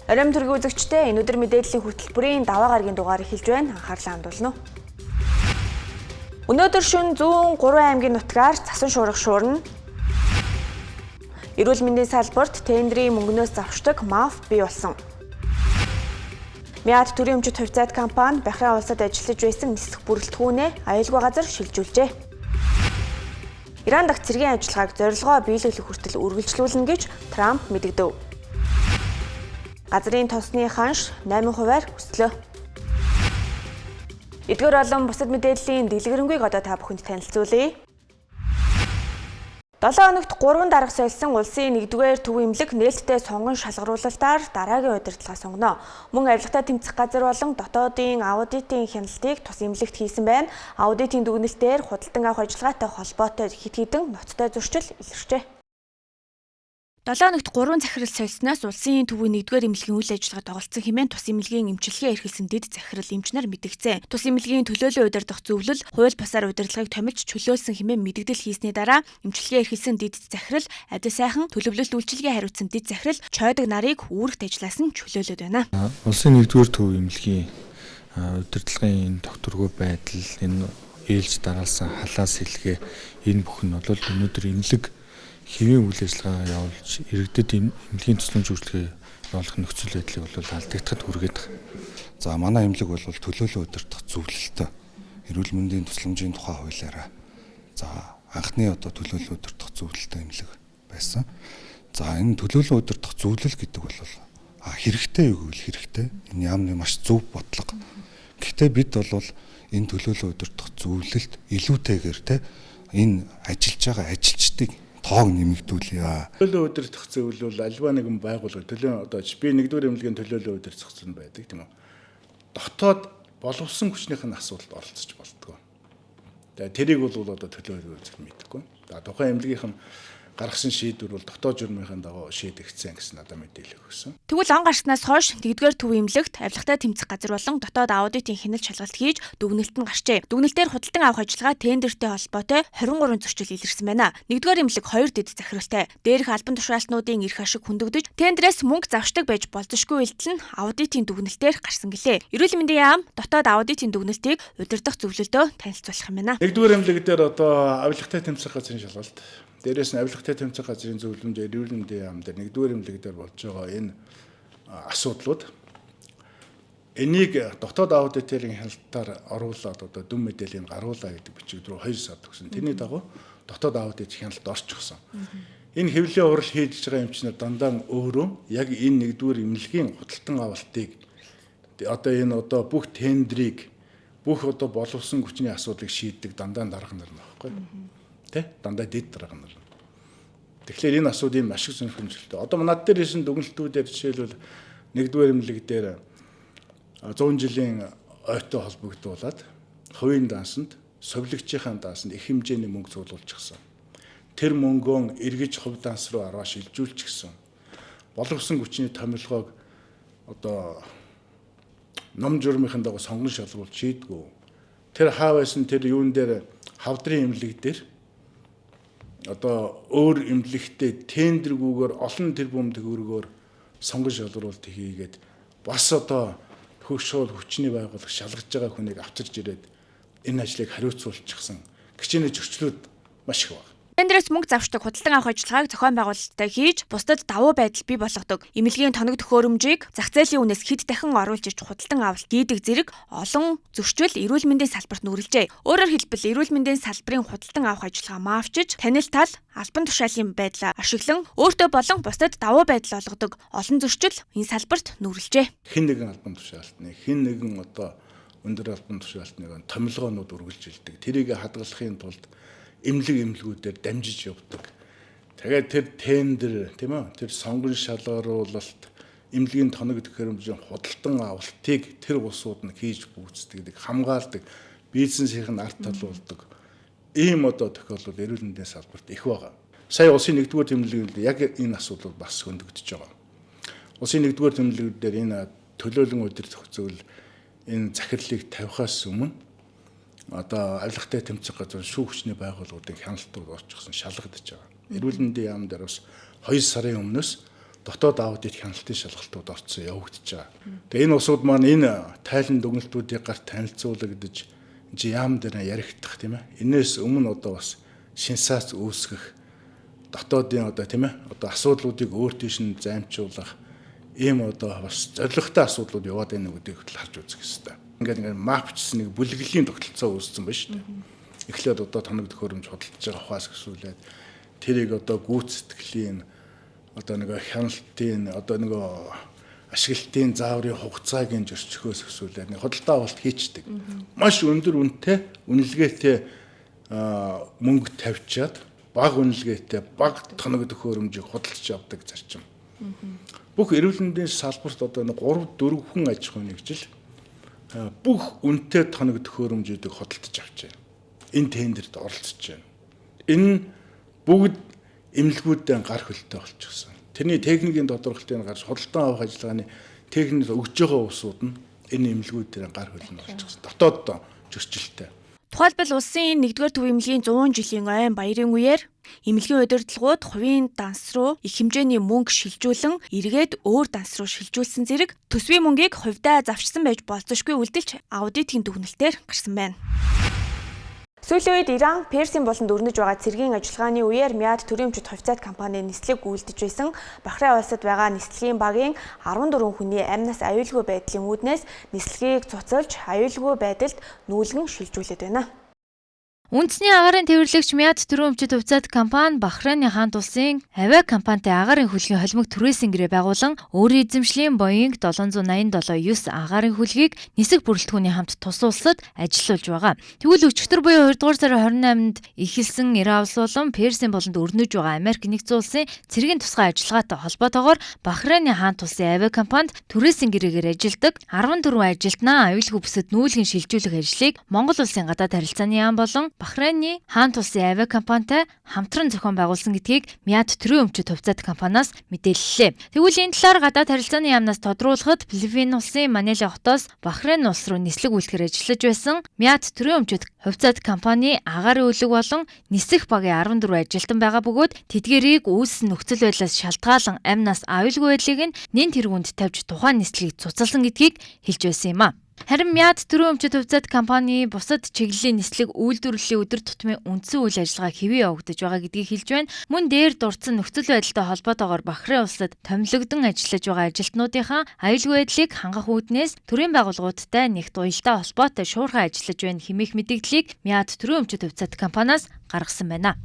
Оройн төргийн үзэгчдээ энэ өдөр мэдээллийн хөтөлбөрийн даваа гарагийн дугаар эхэлж байна. Анхаарлаа хандуулна уу. Өнөөдөр шөнө зүүн 3 аймгийн нутгаар цасан шуурга шуурна. Эрүүл мэндийн салбарт тендерийн мөнгнөөс завшдаг маф бий болсон. Мяд төрийн өмчит хувьцаат компани Бахрейн улсад ажиллаж байсан нислэг бүрэлдэхүүнээ аюулгүй газар шилжүүлжээ. Иран дахь цэргийн ажиллагааг зорилгоо биелүүлэх хүртэл үргэлжлүүлнэ гэж Трамп мэдэгдэв. Газрын тосны ханш 8%-аар өслөө. Эдгээр болон бусад мэдээллийн дэлгэрэнгүй одоо та бүхэнд танилцуулъя. 7 хоногт 3 дарга солисон улсын 1-р төв эмнэлэг нээлттэй сонгон шалгаруулалтаар дараагийн удирдлага сонгоно. Мөн авилгатай тэмцэх газар болон дотоодын аудитын хяналтыг тус эмнэлэгт хийсэн байна. Аудитын дүгнэлтээр худалдан авах ажиллагаатай холбоотой хэд хэдэн ноцтой зөрчил илэрчээ. 7 хоногт 3 захирал солисноос улсын төвийн 1-р эмнэлгийн үйл ажиллагаа доголдсон хэмээн тус эмнэлгийн эмчилгээ эрхэлсэн дэд захирал эмчнэр мэдгцээ. Тус эмнэлгийн төлөөлөө удирдах зөвлөл хууль бусаар удирдлагыг томилж чөлөөлсөн хэмээн мэдэгдэл хийсний дараа эмчилгээ эрхэлсэн дэд захирал адил сайхан төлөвлөлт үйлчилгээ хариуцсан дэд захирал чойдог нарыг үүрэгт ажиллаас нь чөлөөлөд байна. Улсын 1-р төв эмнэлгийн удирдлагын тогтворгүй байдал, энэ ээлж дараалсан халаас сэлгээ энэ бүхэн нь бол өнөөдөр эмнэлэг хэвийн үйл ажиллагаа явуулж иргэдэд эмнэлгийн тусламж үйлчилгээ явуулах нөхцөл байдлыг бол алдагдахад хүргээд байна. За манай эмнэлэг бол төлөөлөө удирдах зөвлөлтөй эрүүл мэндийн тусламжийн тухай хуулиараа за анхны төлөөлөө удирдах зөвлөлтөй эмнэлэг байсан. За энэ төлөөлөө удирдах зөвлөл гэдэг бол хэрэгтэй юу гэвэл хэрэгтэй. Энэ яамны маш зөв бодлого. Гэхдээ бид бол энэ төлөөлөө удирдах зөвлөлт илүүтэйгээр энэ ажиллаж байгаа ажилчдыг тоог нэмэгдүүлье. Төлөөлөө удирдах зөвлөл альва нэгэн байгууллага би 1-р эмнэлгийн төлөөлөө удирдах зүйл байдаг тийм үү. Дотоод боловсон хүчнийхэн асуудалд оролцож болтгоо. Тэрийг бол төлөөлөө үзэх мэдэхгүй. Тухайн эмнэлгийнхэн гаргасан шийдвэр бол дотоод журмынхаа дагуу шийдэгдсэн гэсэн мэдээлэл өгсөн. Тэгвэл он гарснаас хойш 1-р төв эмнэлэгт авилгатай тэмцэх газар болон дотоод аудитын хяналт шалгалт хийж дүгнэлт нь гарчээ. Дүгнэлтээр худалдан авах ажиллагаа тендертэй холбоотой 23 зөрчил илэрсэн байна. 1-р эмнэлэг 2 дэд захиралтай дээрх албан тушаалтнуудын эрх ашиг хүндэгдэж тендерээс мөнгө завшдаг байж болзошгүй үйлдэл нь аудитын дүгнэлтээр гарсан гэлээ. Эрүүл мэндийн яам дотоод аудитын дүгнэлтийг удирдах зөвлөлдөө танилцуулах юм байна. 1-р эмнэлэг дээр авилгатай тэмцэх газрын шалгалт дээрээс нь авилгатай тэмцэх газрын зөвлөмж эрүүл мэндийн яам дээр 1-р эмнэлэг дээр болж байгаа энэ асуудлууд энийг дотоод аудитын хяналтаар оруулаад дүн мэдээллийг гаргуулаа гэдэг бичиг рүү 2 сар төгсөн. Тэрний дагуу дотоод аудит хяналт орчихсон. Энэ хэвлэлийн хурал хийж байгаа эмчнэр дандаа өөрөө яг энэ 1-р эмнэлгийн худалдан авалтыг энэ бүх тендрийг бүх боловсон хүчний асуудлыг шийддэг дандаа дарга нар нөхгүй. Дандаа дэд дарга нар. Тэгэхээр энэ асуудын маш их сонирхолтой. Манад дээр ирсэн дүгнэлтүүдээр жишээлбэл 1-р эмнэлэг дээр 100 жилийн ойтой холбогдуулаад хувийн даансанд совилогчийн даансанд их хэмжээний мөнгө цуглуулчихсан. Тэр мөнгөө эргэж хувь данс руу араа шилжүүлчихсэн. Боловсон хүчний томилгоог ном журмынхаа дагуу сонгон шалруулж шийдгүү. Тэр хаа байсан тэр юун дээр хавдрын эмнэлэг дээр өөр эмнэлэгтээ тендергүүгээр олон тэрбум төгрөгөөр сонгон шалруулалт хийгээд бас хөгшөөл хүчний байгууллага шалгаж байгаа хүнийг авчирж ирээд энэ ажлыг хариуцуулчихсан гिचний зөрчлүүд маш их байна. Тендерээс мөнгө завшдаг худалдан авах ажиллагааг зохион байгуулалттай хийж бусдад давуу байдал бий болгодог. Эмнэлгийн тоног төхөөрөмжийг зах зээлийн үнээс хэд дахин оруулж иж худалдан авалт хийдэг зэрэг олон зөрчил эрүүл мэндийн салбарт нүрэлжээ. Өөрөөр хэлбэл эрүүл мэндийн салбарын худалдан авах ажиллагаа маавчиж танил тал албан тушаалын байдлаа ашиглан өөртөө болон бусдад давуу байдал олгодог олон зөрчил энэ салбарт нүрэлжээ. Хэн нэгэн албан тушаалтны хэн нэгэн өндөр албан тушаалтны томилгоонууд үргэлжилдэг. Тэрийг хадгалахын тулд эмнэлгүүдээр дамжиж явдаг. Тэгээд тэр тендер тэр сонгон шалгаруулалт эмнэлгийн тоног төхөөрөмжийн худалдан авалтыг тэр улсууд нь хийж бүгддэг, хамгаалдаг, бизнесийн арт талуулдаг. Ийм тохиолдол эрүүл мэндийн салбарт их байгаа. Сая улсын 1-р эмнэлэгт яг энэ асуудал бас хөндөгдөж байгаа. Улсын 1-р эмнэлэг дээр энэ төлөөлөн удирдах зөвлөл энэ захирлыг тавихаас өмнө авилгатай тэмцэх газар шүүх хүчний байгууллагуудын хяналтууд орчихсон шалгагдаж байгаа. Эрүүл мэндийн яам дээр бас 2 сарын өмнөөс дотоод аудит хяналтын шалгалтууд орцсон явагдаж байгаа. Тэгээ энэ усуд маань энэ тайлан дүгнэлтүүдийг гарт танилцуулагдаж яам дээр яригдах тийм ээ. Энээс өмнө одоо бас шинсаац үүсгэх дотоодын одоо тийм ээ одоо асуудлуудыг өөр тийш нь займчуулах ийм одоо бас зорилготой асуудлууд яваад байна гэдгийг харж үзэх хэрэгтэй. Ингээд мапчсан нэг бүлэглэлийн тогтолцоо үүссэн байна шүү дээ. Эхлээд одоо тоног төхөөрөмж худалдаж байгаа ухаас гисүүлээд тэрийг одоо гүйцэтгэлийн одоо нэг хяналтын одоо нэг ашиглалтын зааврын хугацааг нь зөрчихөөс гисүүлээд нэг худалдаа авалт хийчдэг. Маш өндөр үнэтэй үнэлгээтэй мөнгө тавьчаад бага үнэлгээтэй бага тоног төхөөрөмжийг худалдаж авдаг зарчим. Бүх эрүүл мэндийн салбарт одоо 3-4 хүн аж ахуй нэгжил бүх үнэтэй тоног төхөөрөмжүүдийг худалдаж авч байна. Энэ тендерт оролцож байна. Энэ бүгд эмнэлгүүдийн гар хөлтэй болчихсон. Тэрний техникийн тодорхойлтыг гарч худалдан авах ажиллагааны техникийг өгж байгаа усууд нь энэ эмнэлгүүдийн гар хөл нь болчихсон. Дотоод зөрчилтэй. Тухайлбал улсын 1-р төв эмнэлгийн 100 жилийн ойн баярын үеэр эмнэлгийн удирдлагууд хувийн данс руу их хэмжээний мөнгө шилжүүлэн эргээд өөр данс руу шилжүүлсэн зэрэг төсвийн мөнгийг хувьдаа завчсан байж болзошгүй үлдэлч аудитын дүгнэлтээр гарсан байна. Сүүлийн үед Иран, Персийн болонд өрнөж байгаа цэргийн ажиллагааны үеэр МИАД төрийн өмчит хувьцаат компани нислэг гүйдэж байсан Бахрейн улсад байгаа нислэгийн багийн 14 хүний амнаас аюулгүй байдлын үүднээс нислэгийг цуцалж аюулгүй байдалд нүүлгэн шилжүүлээд байна. Үндэсний агаарын тээвэрлэгч МИАД төрийн өмчит хувьцаат компани Бахрейны хаант улсын авиа компанитай агаарын хөлгийн холимог түрээсэнгэрээ байгуулан өөрийн эзэмшлийн Boeing 787-9 агаарын хөлгийг нисэх бүрэлдэхүүний хамт тус улсад ажиллуулж байгаа. Тэгвэл өчигдөр буюу 2 дугаар сарын 28-нд эхэлсэн Иран улс болон Персийн болонд өрнөж байгаа Америк нэгдсэн улсын цэргийн тусгай ажиллагаатай холбоотойгоор Бахрейны хаант улсын авиа компанид түрээсэнгэрээгээр ажилладаг 14 ажилтнаа аюулгүй бүсэд нүүлгэн шилжүүлэх ажлыг Монгол улсын гадаад харилцааны яам болон Бахрейны хаант улсын авиа компанитай хамтран зохион байгуулсан гэдгийг МИАД төрийн өмчит хувьцаат компаниас мэдээллээ. Тэгвэл энэ талаар гадаад харилцааны яамнаас тодруулахад Филиппин улсын Маниле хотоос Бахрейн улс руу нислэг үйлдвэр ажиллаж байсан МИАД төрийн өмчит хувьцаат компани агаарын үлэг болон нисэх багийн 14 ажилтан байгаа бөгөөд тэдгэрийг үүссэн нөхцөл байдлаас шалтгаалan амнаас аюулгүй байдлыг нэн тэргуунд тавьж тухайн нислэгийг цуцалсан гэдгийг хэлж байсан юм а. Харин МИАД төрийн өмчит хувьцаат компани бусад чиглэлийн нислэг үйлдвэрлэлийн өдөр тутмын үндсэн үйл ажиллагаа хэвээ явагдаж байгаа гэдгийг хэлж байна. Мөн дээр дурдсан нөхцөл байдалтай холбоотойгоор Бахрейн улсад томилогдсон ажиллаж байгаа ажилтнуудынхаа аюулгүй байдлыг хангах үүднээс төрийн байгууллагуудтай нэгт уялдаа холбоотой шуурхай ажиллаж байна хэмээх мэдээллийг МИАД төрийн өмчит хувьцаат компаниас гаргасан байна.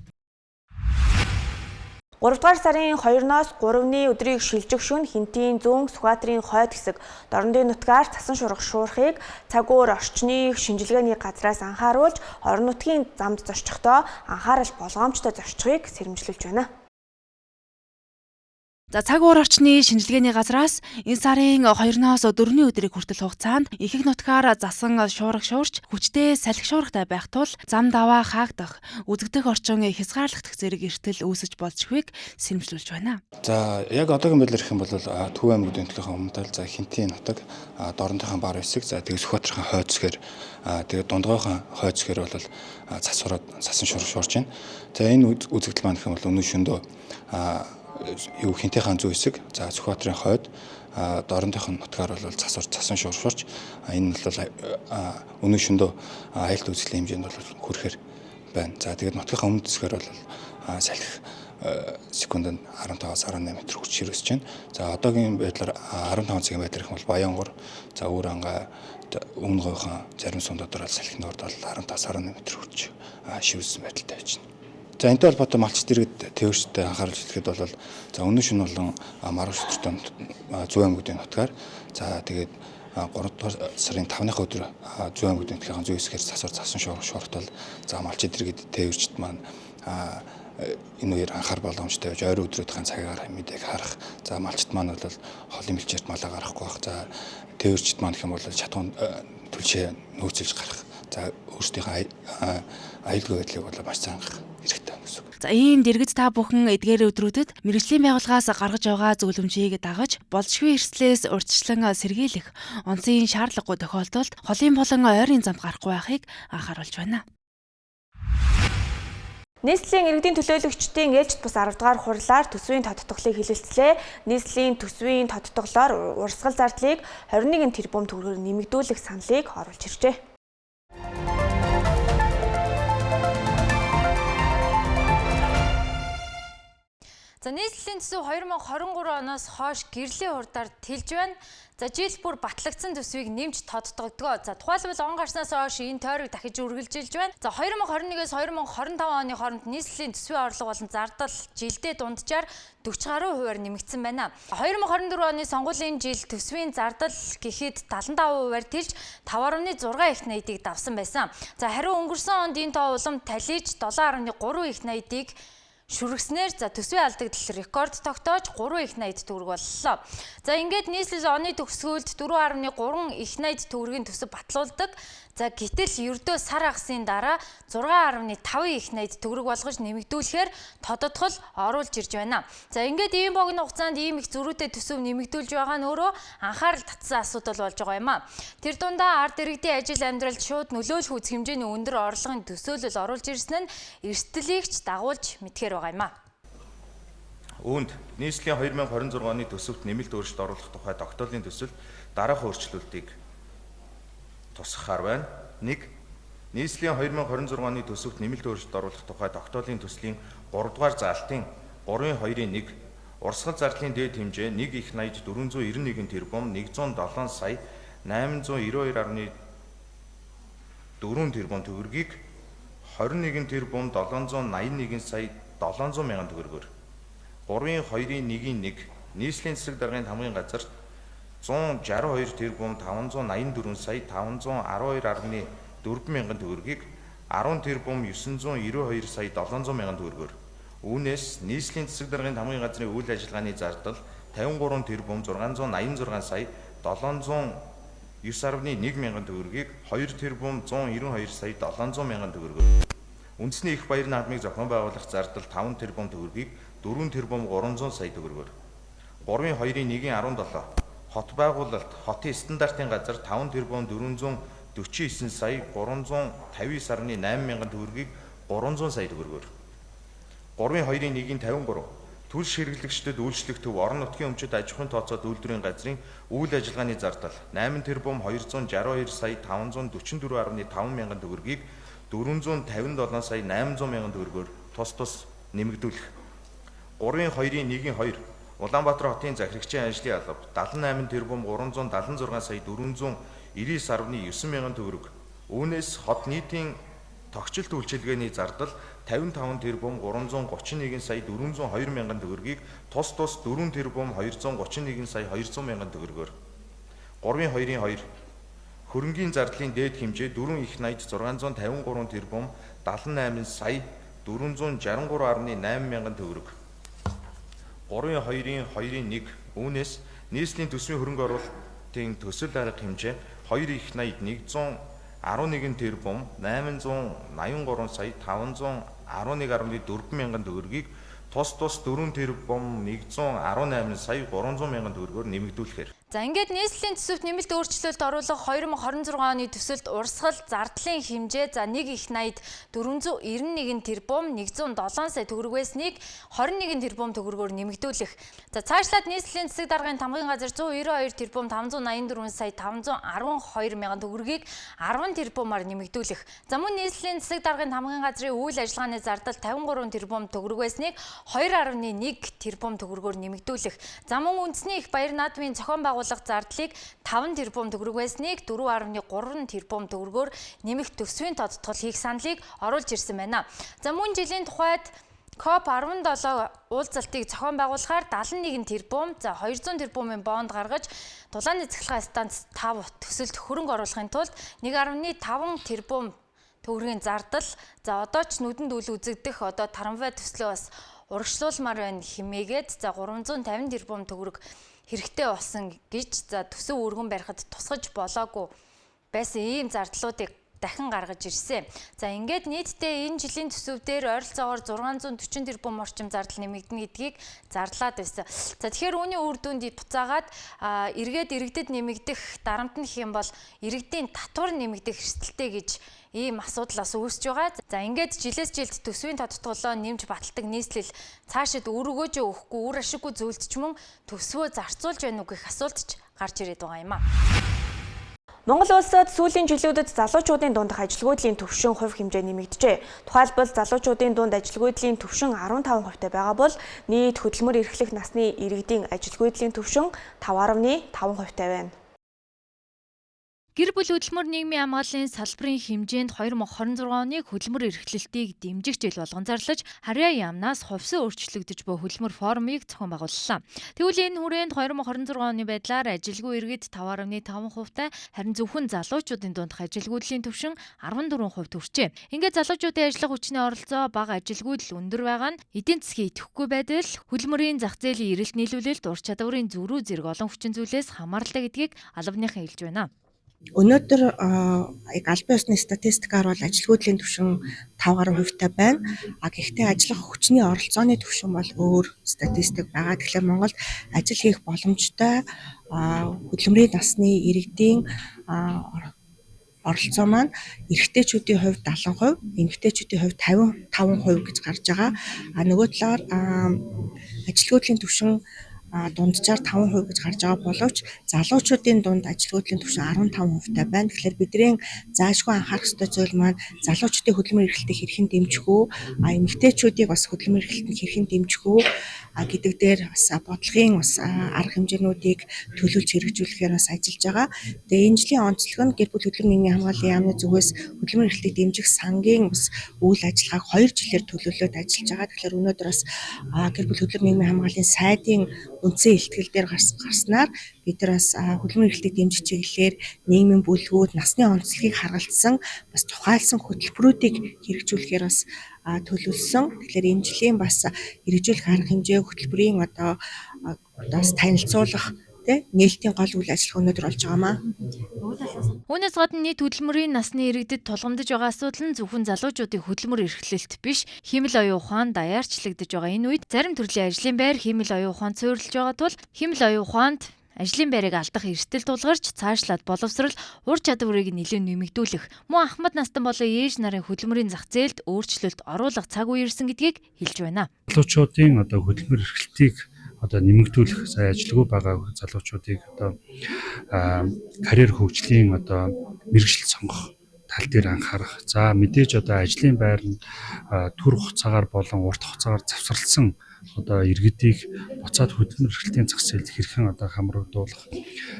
3 дугаар сарын 2-ноос 3-ны өдрийг шилжих шөнө Хинтийн зүүн Сүхбаатарын хойд хэсэг Дорндын нутгаар цасан шуурга шуурхыг цаг өөр орчны шинжилгээний газраас анхааруулж орон нутгийн замд зочдохдоо анхаарал болгоомжтой зочдохыг сэрэмжлүүлж байна. За цаг уур орчны шинжилгээний газраас энэ сарын 2-ноос 4-ний өдрийг хүртэл хугацаанд ихэнх нутгаар засан шуурга шуурч хүчтэй салхи шуургатай байх тул зам даваа хаагдах, үзэгдэх орчин хязгаарлагдах зэрэг эртэл үүсэж болзошгүйг сэрэмжлүүлж байна. За яг одоогийн байдлаар ирэх юм бол Төв аймгийн төлөвлөхийн өмнөд за Хинтийн нутаг, Дорндынхан бар хэсэг, за тэгээд Сүхбаатарын хойд хэсгээр тэгээд Дундгойхон хойд хэсгээр бол цасан шуурга шуурч байна. За энэ үзэгдэл маань гэх юм бол өнөө шөндөө Хинтийн зүүн хэсэг, за Сүхбаатарын хойд, Дорндынхон нутгаар бол цасан шуурга шуурч энэ бол өнөө шөндөө аюулт үзэгдлийн хэмжээнд бол хүрэхээр байна. За тэгээд нутгийн өмнөд хэсгээр бол салхи секундэд 15-аас 18 м хүч ширүүсэж байна. За одоогийн байдлаар 15 цагийн байдлаар их бол Баянгор, за Үүрангай, Өмнө Гойхон, зарим сунд дотор салхины урд бол 15-аас 18 м хүч ширүүссэн байдалтай байж байна. За энэтэй холбоотой малч дэргэд тээвэрчтэй анхааруулж хэлэхэд бол за өнөө шөнө болон маргааш өдөртөө Зүүн аймгийн нутгаар за тэгээд 3 дугаар сарын 5-ны өдөр Зүүн аймгийн нутгийн зүүн хэсгээр цасан шуурга шуурхтал за малч дэргэд тээвэрчд маань энэ үеэр анхаар боломжтой байж ойрын өдрүүдийн цагаар мэдээг харах. За малчт маань бол холын бэлчээрт малаа гаргахгүй байх. За тээвэрчд маань гэх юм бол чатуун түлшээ нөөцөлж гарах. За өөрсдийнхээ аюулгүй байдлыг бол маш сайн хангах хэрэгтэй гэсэн үг. За ийм дэргэд та бүхэн эдгээр өдрүүдэд мэргэжлийн байгууллагаас гаргаж байгаа зөвлөмжийг дагаж болзошгүй эрсдлээс урьдчилан сэргийлэх онцгийн шаардлагагүй тохиолдолд холын болон ойрын замд гарахгүй байхыг анхааруулж байна. Нийслэлийн иргэдийн төлөөлөгчдийн ээлжид бус 10 дугаар хурлаар төсвийн тодтголыг хэлэлцлээ. Нийслэлийн төсвийн тодтголоор урсгал зардлыг 21 тэрбум төгрөгөөр нэмэгдүүлэх саналыг оруулж иржээ. За нийслэлийн төсөв 2023 оноос хойш гэрлийн хурдаар тэлж байна. За жил бүр батлагдсан төсвийг нэмж тодтогдгоо. За тухайлбал он гарснаас хойш энэ тойрог дахиж үргэлжилж байна. За 2021-с 2025 оны хооронд нийслэлийн төсвийн орлого болон зардал жилдээ дунджаар 40 гаруй хувиар нэмэгдсэн байна. 2024 оны сонгуулийн жил төсвийн зардал гэхэд 75 хувиар тэлж 5.6 их найдыг давсан байсан. За хариу өнгөрсөн онд энэ тоо улам талиж 7.3 их найдыг шүргснээр за төсвийн алдагдал рекорд тогтоож 3 их найд төгрөг боллоо. За ингээд нийслэл оны төгсгөлд 4.3 их найд төгрөгийн төсөв батлуулдаг. За гэтэл ердөө сар агасын дараа 6.5 их найд төгрөг болгож нэмэгдүүлэхээр тодотгол оруулж ирж байна. За ингээд ийм богино хугацаанд ийм их зөрүүтэй төсөв нэмэгдүүлж байгаа нь өөрөө анхаарал татсан асуудал болж байгаа юм а. Тэр дундаа ард иргэдийн ажил амьдралд шууд нөлөөлөх үс хэмжээний өндөр орлогын төсөөлөл оруулж ирсэн нь эрсдлийгч дагуулж мэдхээр байгаа юм а. Үүнд нийслэлийн 2026 оны төсөвт нэмэлт өөрчлөлт оруулах тухай тогтоолын төсөл дараах өөрчлөлтийг тусгахаар байна. 1. Нийслэлийн 2026 оны төсөвт нэмэлт өөрчлөлт оруулах тухай тогтоолын төслийн 3 дугаар заалтын 3.2-1 урсгал зардлын дээд хэмжээ 1 их найд 491 тэрбум 107 сая 892.4 тэрбум төгрөгийг 21 тэрбум 781 сая 700 мянган төгрөгөөр 3.2-1 нийслэлийн засаг даргын хамгийн газарт 162 тэрбум 584 сая 512.4 мянган төгрөгийг 10 тэрбум 992 сая 700 мянган төгрөгөөр үүнээс нийслэлийн засаг даргын хамгийн газрын үйл ажиллагааны зардал 53 тэрбум 686 сая 709.1 мянган төгрөгийг 2 тэрбум 192 сая 700 мянган төгрөгөөр үндэсний их баярын наадмыг зохион байгуулах зардал 5 тэрбум төгрөгийг 4 тэрбум 300 сая төгрөгөөр 3.2-1.17 хот байгуулалт хотын стандартын газар 5 тэрбум 449 сая 359.8 мянган төгрөгийг 300 сая төгрөгөөр 3.2-1.53 төлс хэрэглэгчдэд үйлчлэх төв орон нутгийн өмчөд аж ахуйн тооцоод үйлдвэрийн газрын үйл ажиллагааны зардал 8 тэрбум 262 сая 544.5 мянган төгрөгийг 457 сая 800 мянган төгрөгөөр тус нэмэгдүүлэх 3.2-1.2 Улаанбаатар хотын захирагчийн ажлын алба 78 тэрбум 376 сая 499.9 мянган төгрөг. Үүнээс хот нийтийн тогтчлт үйлчилгээний зардал 55 тэрбум 331 сая 402 мянган төгрөгийг тус 4 тэрбум 231 сая 200 мянган төгрөгөөр 3.2-2 хөрөнгийн зардлын дээд хэмжээ 4 их найд 653 тэрбум 78 сая 463.8 мянган төгрөг 3.2-2.1 үүнээс нийслэлийн төсвийн хөрөнгө оруулалтын төсөл арга хэмжээ 2 их найд 111 тэрбум 883 сая 511.4 мянган төгрөгийг тус 4 тэрбум 118 сая 300 мянган төгрөгөөр нэмэгдүүлэхээр За ингээд нийслэлийн төсөвт нэмэлт өөрчлөлт оруулах 2026 оны төсөлд урсгал зардлын хэмжээ за 1 их найд 491 тэрбум 107 сая төгрөг байсныг 21 тэрбум төгрөгөөр нэмэгдүүлэх. За цаашлаад нийслэлийн засаг даргын тамгын газар 192 тэрбум 584 сая 512 мянган төгрөгийг 10 тэрбумаар нэмэгдүүлэх. За мөн нийслэлийн засаг даргын тамгын газрын үйл ажиллагааны зардал 53 тэрбум төгрөг байсныг 2.1 тэрбум төгрөгөөр нэмэгдүүлэх. За мөн үндэсний их баяр наадмын зохион зардлыг 5 тэрбум төгрөг байсныг 4.3 тэрбум төгрөгөөр нэмэх төсвийн тодтгол хийх саналыг оруулж ирсэн байна. За мөн жилийн тухайд COP17 уулзалтыг зохион байгуулахаар 71 тэрбум, за 200 тэрбумын бонд гаргаж дулааны цахилгаан станц 5 төсөлд хөрөнгө оруулахын тулд 1.5 тэрбум төгрөгийн зардал, за одоо ч нүдэнд үл үзэгдэх одоо трамвай төслөө бас урагшлуулмаар байна хэмээгээд за 350 тэрбум төгрөг хэрэгтэй болсон гэж за төсөв өргөн барихад тусгаж болоогүй байсан ийм зардлуудыг дахин гаргаж ирсэн. За ингээд нийтдээ энэ жилийн төсөв дээр ойролцоогоор 640 тэрбум орчим зардал нэмэгдэнэ гэдгийг зарлаад байсан. За тэгэхээр үүний үр дүнд буцаагаад эргээд иргэдэд нэмэгдэх дарамт нь гэх юм бол иргэдийн татвар нэмэгдэх эрсдэлтэй гэж ийм асуудлаас үүсэж байгаа. За ингээд жилээс жилд төсвийн тодтголоо нэмж баталдаг нийслэл цаашид өргөөж өгөхгүй үр ашиггүй зүйлд ч мөн төсвөө зарцуулж байна уу гэх асуулт ч гарч ирээд байгаа юм а. Монгол улсад сүүлийн жилүүдэд залуучуудын дундх ажилгүйдлийн түвшин хувь хэмжээ нэмэгджээ. Тухайлбал залуучуудын дунд ажилгүйдлийн түвшин 15% байгаа бол нийт хөдөлмөр эрхлэх насны иргэдийн ажилгүйдлийн түвшин 5.5% байна. Гэр бүл хөдөлмөр нийгмийн хамгааллын салбарын хэмжээнд 2026 оны хөдөлмөр эрхлэлтийг дэмжих жил болгон зарлаж, харьяа яамнаас хувьсан өөрчлөгдөж буй хөдөлмөр форумыг зохион байгууллаа. Тэгвэл энэ хүрээнд 2026 оны байдлаар ажилгүй иргэд 5.5%-тай, харин зөвхөн залуучуудын дундх ажилгүйдлийн түвшин 14% хүрчээ. Ингээд залуучуудын ажиллах хүчний оролцоо бага ажилгүйдэл өндөр байгаа нь эдийн засгийн идэвхгүй байдал, хөдөлмөрийн зах зээлийн эрэлт нийлүүлэлт, ур чадварын зөрүү зэрэг олон хүчин зүйлээс хамааралтай гэдгийг албаныхан хэлж байна. Өнөөдөр яг албан ёсны статистикаар бол ажилгүйдлийн түвшин 5% байна. Гэхдээ ажиллах хүчний оролцооны түвшин бол өөр статистик байгаа. Тэгэхээр Монголд ажил хийх боломжтой хөдөлмөрийн насны иргэдийн оролцоо маань эрэгтэйчүүдийн хувьд 70%, эмэгтэйчүүдийн хувьд 55% гэж гарч байгаа. Нөгөө талаар ажилгүйдлийн түвшин дунджаар 5% гэж гарч байгаа боловч залуучуудын дунд ажилгүйдлийн түвшин 15% байна. Тэгэхээр бидний заашгүй анхаарах ёстой зүйл маань залуучуудын хөдөлмөр эрхлэлтийг хэрхэн дэмжих үү, эмэгтэйчүүдийг бас хөдөлмөр эрхлэлтэнд хэрхэн дэмжих үү гэдэг дээр бас бодлогын бас арга хэмжээнүүдийг төлөвлөж хэрэгжүүлэхээр бас ажиллаж байгаа. Тэгээ энэ жилийн онцлог нь гэр бүл хөдөлмөр нийгмийн хамгааллын яамны зүгээс хөдөлмөр эрхлэлтийг дэмжих сангийн бас үйл ажиллагааг 2 жилээр төлөвлөд ажиллаж байгаа. Тэгэхээр өнөөдөр бас гэр бүл хөдөлмөр нийгмийн хамгааллын сайдын үндсэн ихтгэл дээр гарснаар бид нар бас хөдөлмөр эрхлэлтийг дэмжих чиглэлээр нийгмийн бүлгүүд, насны онцлогийг харгалзсан бас тухайлсан хөтөлбөрүүдийг хэрэгжүүлэхээр бас төлөвлөсөн. Тэгэхээр энэ жилийн бас хэрэгжүүлэх арга хэмжээ хөтөлбөрийн бас танилцуулах нээлтийн гол үйл ажиллагаа өнөөдөр болж байгаамаа. Үүнээс гадна нийт хөдөлмөрийн насны иргэдэд тулгамдж байгаа асуудал нь зөвхөн залуучуудын хөдөлмөр эрхлэлт биш, хэмэл оюун ухаанд даяарчлагдж байгаа энэ үед зарим төрлийн ажлын байр хэмэл оюун ухаанд суурилж байгаа тул хэмэл оюун ухаанд ажлын байрыг алдах эрсдэл тулгарч цаашлаад боловсрал, ур чадварыг нэлээд нэмэгдүүлэх, мөн ахмад настан болон ээж нарын хөдөлмөрийн зах зээлд өөрчлөлт оруулах цаг үе ирсэн гэдгийг хэлж байна. Залуучуудын хөдөлмөр эрхлэлтийг нэмэгдүүлэх, сая ажилгүй байгаа залуучуудыг карьер хөгжлийн мэргэжил сонгох тал дээр анхаарах. За мэдээж ажлын байр нь түр хугацаагаар болон урт хугацаагаар завсарласан иргэдийг буцаад хөдөлмөр эрхлэлтийн зах зээлд хэрхэн хамруулах.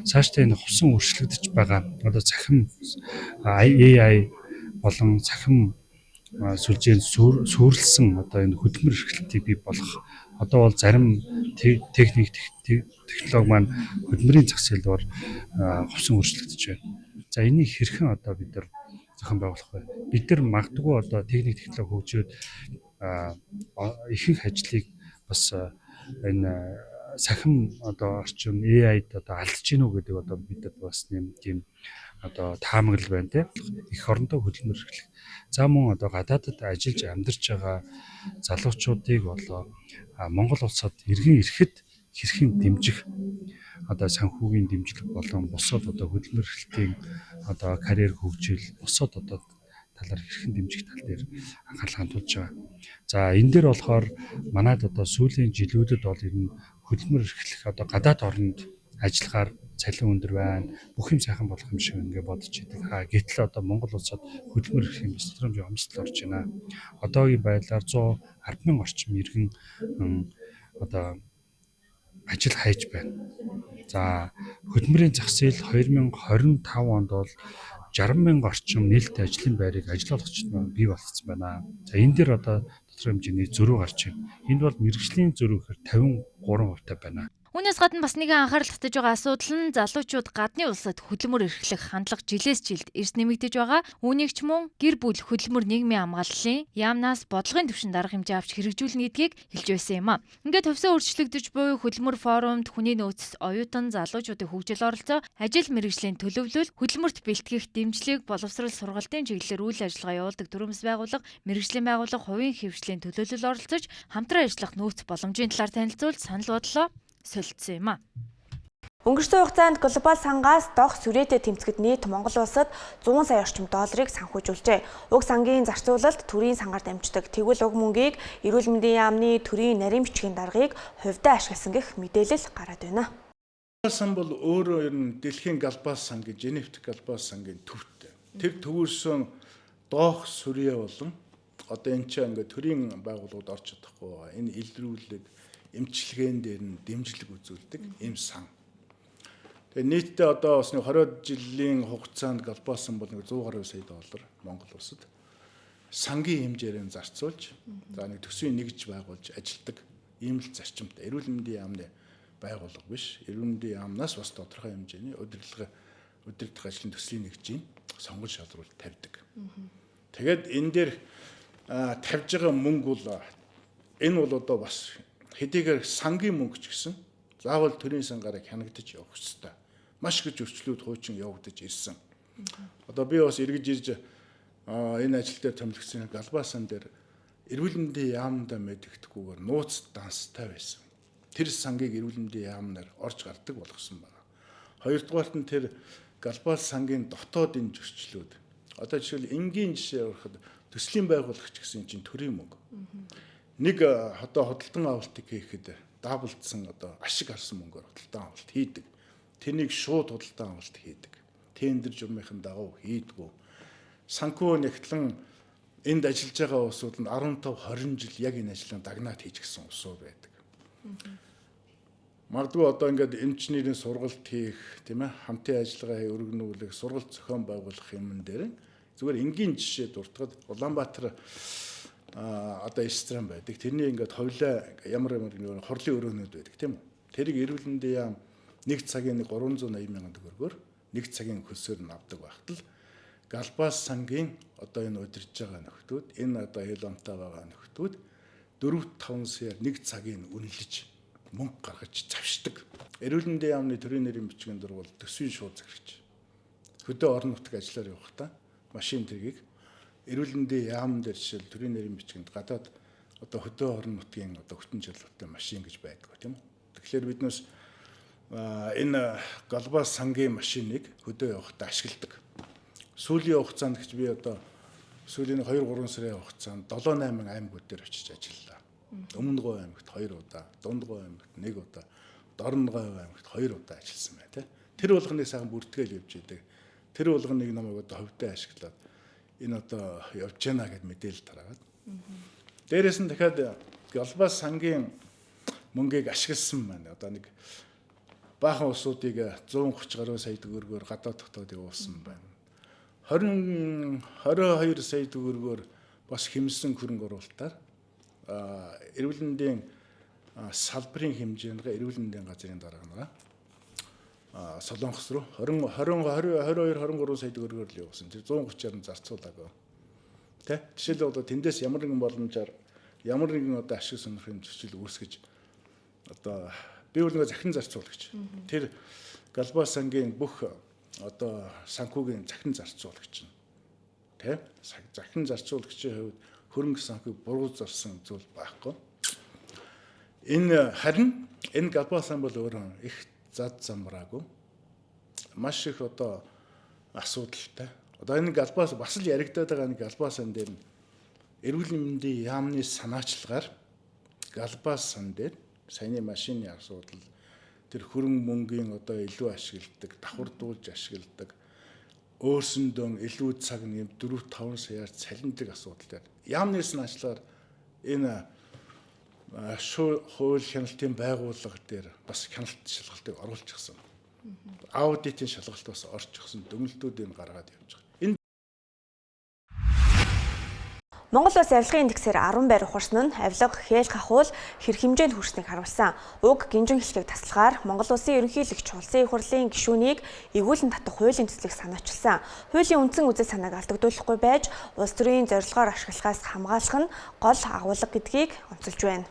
Цаашдаа энэ хувьсан өөрчлөгдөж байгаа цахим AI болон цахим сүлжээнд суурилсан энэ хөдөлмөр эрхлэлтийг бий болгох. Одоо бол зарим техник технологи маань хөдөлмөрийн зах зээлд хувьсан өөрчлөгдөж байна. За энийг хэрхэн бид нар зохион байгуулах вэ? Бид нар магадгүй техник технологи хөгжөөд ихэнх ажлыг бас энэ сахим орчин AI-д алдаж гинүү гэдэг бидэд бас тийм таамаглал байна те. Их орондоо хөдөлмөр эрхлэх. За мөн гадаадад ажиллаж амьдарч байгаа залуучуудыг Монгол улсад иргэн ирэхэд хэрхэн дэмжих санхүүгийн дэмжлэг болон бусад хөдөлмөр эрхлэлтийн карьер хөгжил бусад талаар хэрхэн дэмжих тал дээр анхаарал хандуулж байгаа. За энэ дээр болохоор манайд сүүлийн жилүүдэд бол ер нь хөдөлмөр эрхлэх гадаад орнд ажиллахаар цалин өндөр байна. Бүх юм сайхан болох юм шиг ингээд бодож идэг. Гэтэл Монгол улсад хөдөлмөр эрхлэх юм стратеги хэмжээнд орж байна. Одоогийн байдлаар 110,000 орчим иргэн ажил хайж байна. За хөдөлмөрийн зах зээл 2025 онд бол 60,000 орчим нээлттэй ажлын байрыг ажиллуулагч бий болгоцсон байна. За энэ дээр тодорхой хэмжээний зөрүү гарч байна. Энд бол мэргэжлийн зөрүү гэхээр 53% байна. Үүнээс гадна бас нэгэн анхаарал татаж байгаа асуудал нь залуучууд гадны улсад хөдөлмөр эрхлэх хандлага жилээс жилд эрс нэмэгдэж байгаа. Үүнийг ч мөн гэр бүл хөдөлмөр нийгмийн хамгааллын яамнаас бодлогын түвшин дарга хэмжээ авч хэрэгжүүлнэ гэдгийг хэлж байсан юм а. Ингээд төвсөө өөрчлөгдөж буй хөдөлмөр форумд хүний нөөц оюутан залуучуудын хөгжил оролцоо, ажил мэргэжлийн төлөвлөл, хөдөлмөрт бэлтгэх дэмжлэг, боловсрол сургалтын чиглэлээр үйл ажиллагаа явуулдаг төрөмс байгууллага, мэргэжлийн байгууллага, хувийн хвшлийн төлөөлөл оролцож хамтран ажиллах нөөц боломжийн талаар танилцуулж санал бодлоо солилцсон юм а. Өнгөрсөн хугацаанд глобал сангаас дох сүрээтэй тэмцэхэд нийт Монгол улсад 100 сая орчим долларыг санхүүжүүлжээ. Уг сангийн зарцуулалт төрийн сангаар дамждаг. Тэгвэл уг мөнгийг эрүүл мэндийн яамны төрийн нарийн бичгийн даргыг хувьдаа ашигласан гэх мэдээлэл гараад байна. Сан бол өөрөө ер нь дэлхийн глобал сангийн Женевт глобал сангийн төвтэй. Тэр төвөөсөн доох сүрээ болон одоо энэ ч ингээд төрийн байгууллагууд орж чадахгүй. Энэ илрүүлэг эмчилгээн дээр нь дэмжлэг үзүүлдэг ийм сан. Тэгээ нийтдээ одоо бас 20 жилийн хугацаанд глобалсан бол 100 гаруй сая доллар Монгол улсад сангийн хэмжээр нь зарцуулж за нэг төсвийн нэгж байгуулж ажилдаг ийм л зарчимтай. Эрүүл мэндийн яамны байгууллага биш. Эрүүл мэндийн яамнаас бас тодорхой хэмжээний удирдах ажлын төсвийн нэгжийн сонгол шалруулалт тавьдаг. Тэгээд энэ дээр тавьж байгаа мөнгө бол энэ бол одоо бас хэдийгээр сангийн мөнгө ч гэсэн заавал төрийн сангаараа хянагдаж явах хэрэгтэй. Маш их зөрчлүүд хуучин явагдаж ирсэн. Одоо би бас эргэж ирж энэ ажил дээр томилгдсон глобал сан дээр эрүүл мэндийн яамдаа мэдэгдэхгүйгээр нууц данстай байсан. Тэр сангийг эрүүл мэндийн яамнаар орж гардаг болгосон байна. Хоёрдугаарт нь тэр глобал сангийн дотоодын зөрчлүүд. Одоо жишээл энгийн жишээ авахад төслийн байгууллагч гэсэн чинь төрийн мөнгө. Нэг одоо хөдөлтөн авалтыг хийхэд даблдсан одоо ашиг харсан мөнгөөр хөдөлтөн авалт хийдэг. Тэрнийг шууд хөдөлтөн авалт хийдэг. Тендер журмынхын дагуу хийдгүү. Санхүү нэгтлэн энд ажиллаж байгаа улсууд нь 15-20 жил яг энэ ажлыг дагнаад хийж гисэн улсууд байдаг. Магадгүй одоо ингээд эмчнэрийн сургалт хийх, тийм ээ, хамтын ажиллагаа өргөнүүлэх, сургалт зохион байгуулах юм дээр зүгээр энгийн жишээ дуртахад Улаанбаатар одоо эстрам байдаг. Тэрний ингээд ховлоо ямар хурлын өрөөнүүд байдаг, тийм үү? Тэрийг эрүүл мэндийн яам нэг цагийн 380 мянган төгрөгөөр нэг цагийн хөлсөөр нь авдаг байхад л глобал сангийн одоо энэ удирж байгаа нөхдүүд, энэ одоо хелонтой байгаа нөхдүүд 4-5 саяар нэг цагийн үнэлж мөнгө гаргаж завшдаг. Эрүүл мэндийн яамны төрийн нэрийн бичгийн дургуул төсвийн шууд захирагч. Хөдөө орон нутаг ажиллаар явахдаа машин тэргийг эрүүл мэндийн яам дээр жишээл төрийн нэрийн бичгэнд гадаад одоо хөдөө орон нутгийн одоо хөтөн чиглэлтэй машин гэж байдаг тийм үү. Тэгэхээр биднээс энэ глобал сангийн машиныг хөдөө явахдаа ашигладаг. Сүүлийн хугацаанд гэж би одоо сүүлийн 2-3 сарын хугацаанд 7-8 аймагуд дээр очиж ажиллалаа. Өмнөдгөө аймагт 2 удаа, Дундгой аймагт 1 удаа, Дорногой аймагт 2 удаа ажилласан байна тийм. Тэр болгоныг сайхан бүртгэл явж идэг. Тэр болгоныг намайг одоо хөвдөө ашиглаад энэ одоо явж гэнэ гэд мэдээлэл тараад. Дээрээс нь дахиад глобал сангийн мөнгийг ашигласан байна. Одоо нэг баахан улсуудыг 130 гаруй сая төгрөгөөр гадаад дотоод явуулсан байна. 22 сая төгрөгөөр бас хэмсэн хөрөнгө оруулалтаар эрүүл мэндийн салбарын хэмжээнд эрүүл мэндийн газрын дарга нараа Солонгос руу 22-23 сая төгрөгөөр л явуулсан. Тэр 130-аар нь зарцуулаагүй. Тэ? Жишээлбэл одоо тэндээс ямар нэгэн боломжоор ямар нэгэн одоо ашиг сонирхлын зөрчил үүсгэж одоо би бол нэг захин зарцуулагч. Тэр глобал сангийн бүх одоо санхүүгийн захин зарцуулагч нь. Тэ? Захин зарцуулагчийн хувьд хөрөнгө санхүүг буруу зарсан зүйл байхгүй. Харин энэ глобал сан бол өөрөө их зад замраагүй. Маш их одоо асуудалтай. Одоо энэ глобал бас л яригдаад байгаа нэг глобал сан дээр эрүүл мэндийн яамны санаачлагаар глобал сан дээр саяны машины асуудал тэр хөрөнгө мөнгийн одоо илүү ашигладаг, давхардуулж ашигладаг, өөрсөндөө илүү цаг нэм 4-5 саяар цалиндаг асуудал дээр яамны санаачлагаар энэ хууль хяналтын байгууллага дээр бас хяналт шалгалтыг оруулчихсан. Аудитын шалгалт бас орчихсон. Дүгнэлтүүдийг гаргаад явж байгаа. Монгол Улс авилгын индексээр 10 байр ухарсан нь авилга хээл хахуул хэр хэмжээнд хүрснийг харуулсан. Уг гинжин хэлхийг таслахаар Монгол Улсын ерөнхийлөгч улсын их хурлын гишүүнийг эргүүлэн татах хуулийн төслийг санаачилсан. Хуулийн үндсэн үзэл санааг алдагдуулахгүй байж улс төрийн зорилгоор ашиглахаас хамгаалах нь гол агуулга гэдгийг онцолж байна.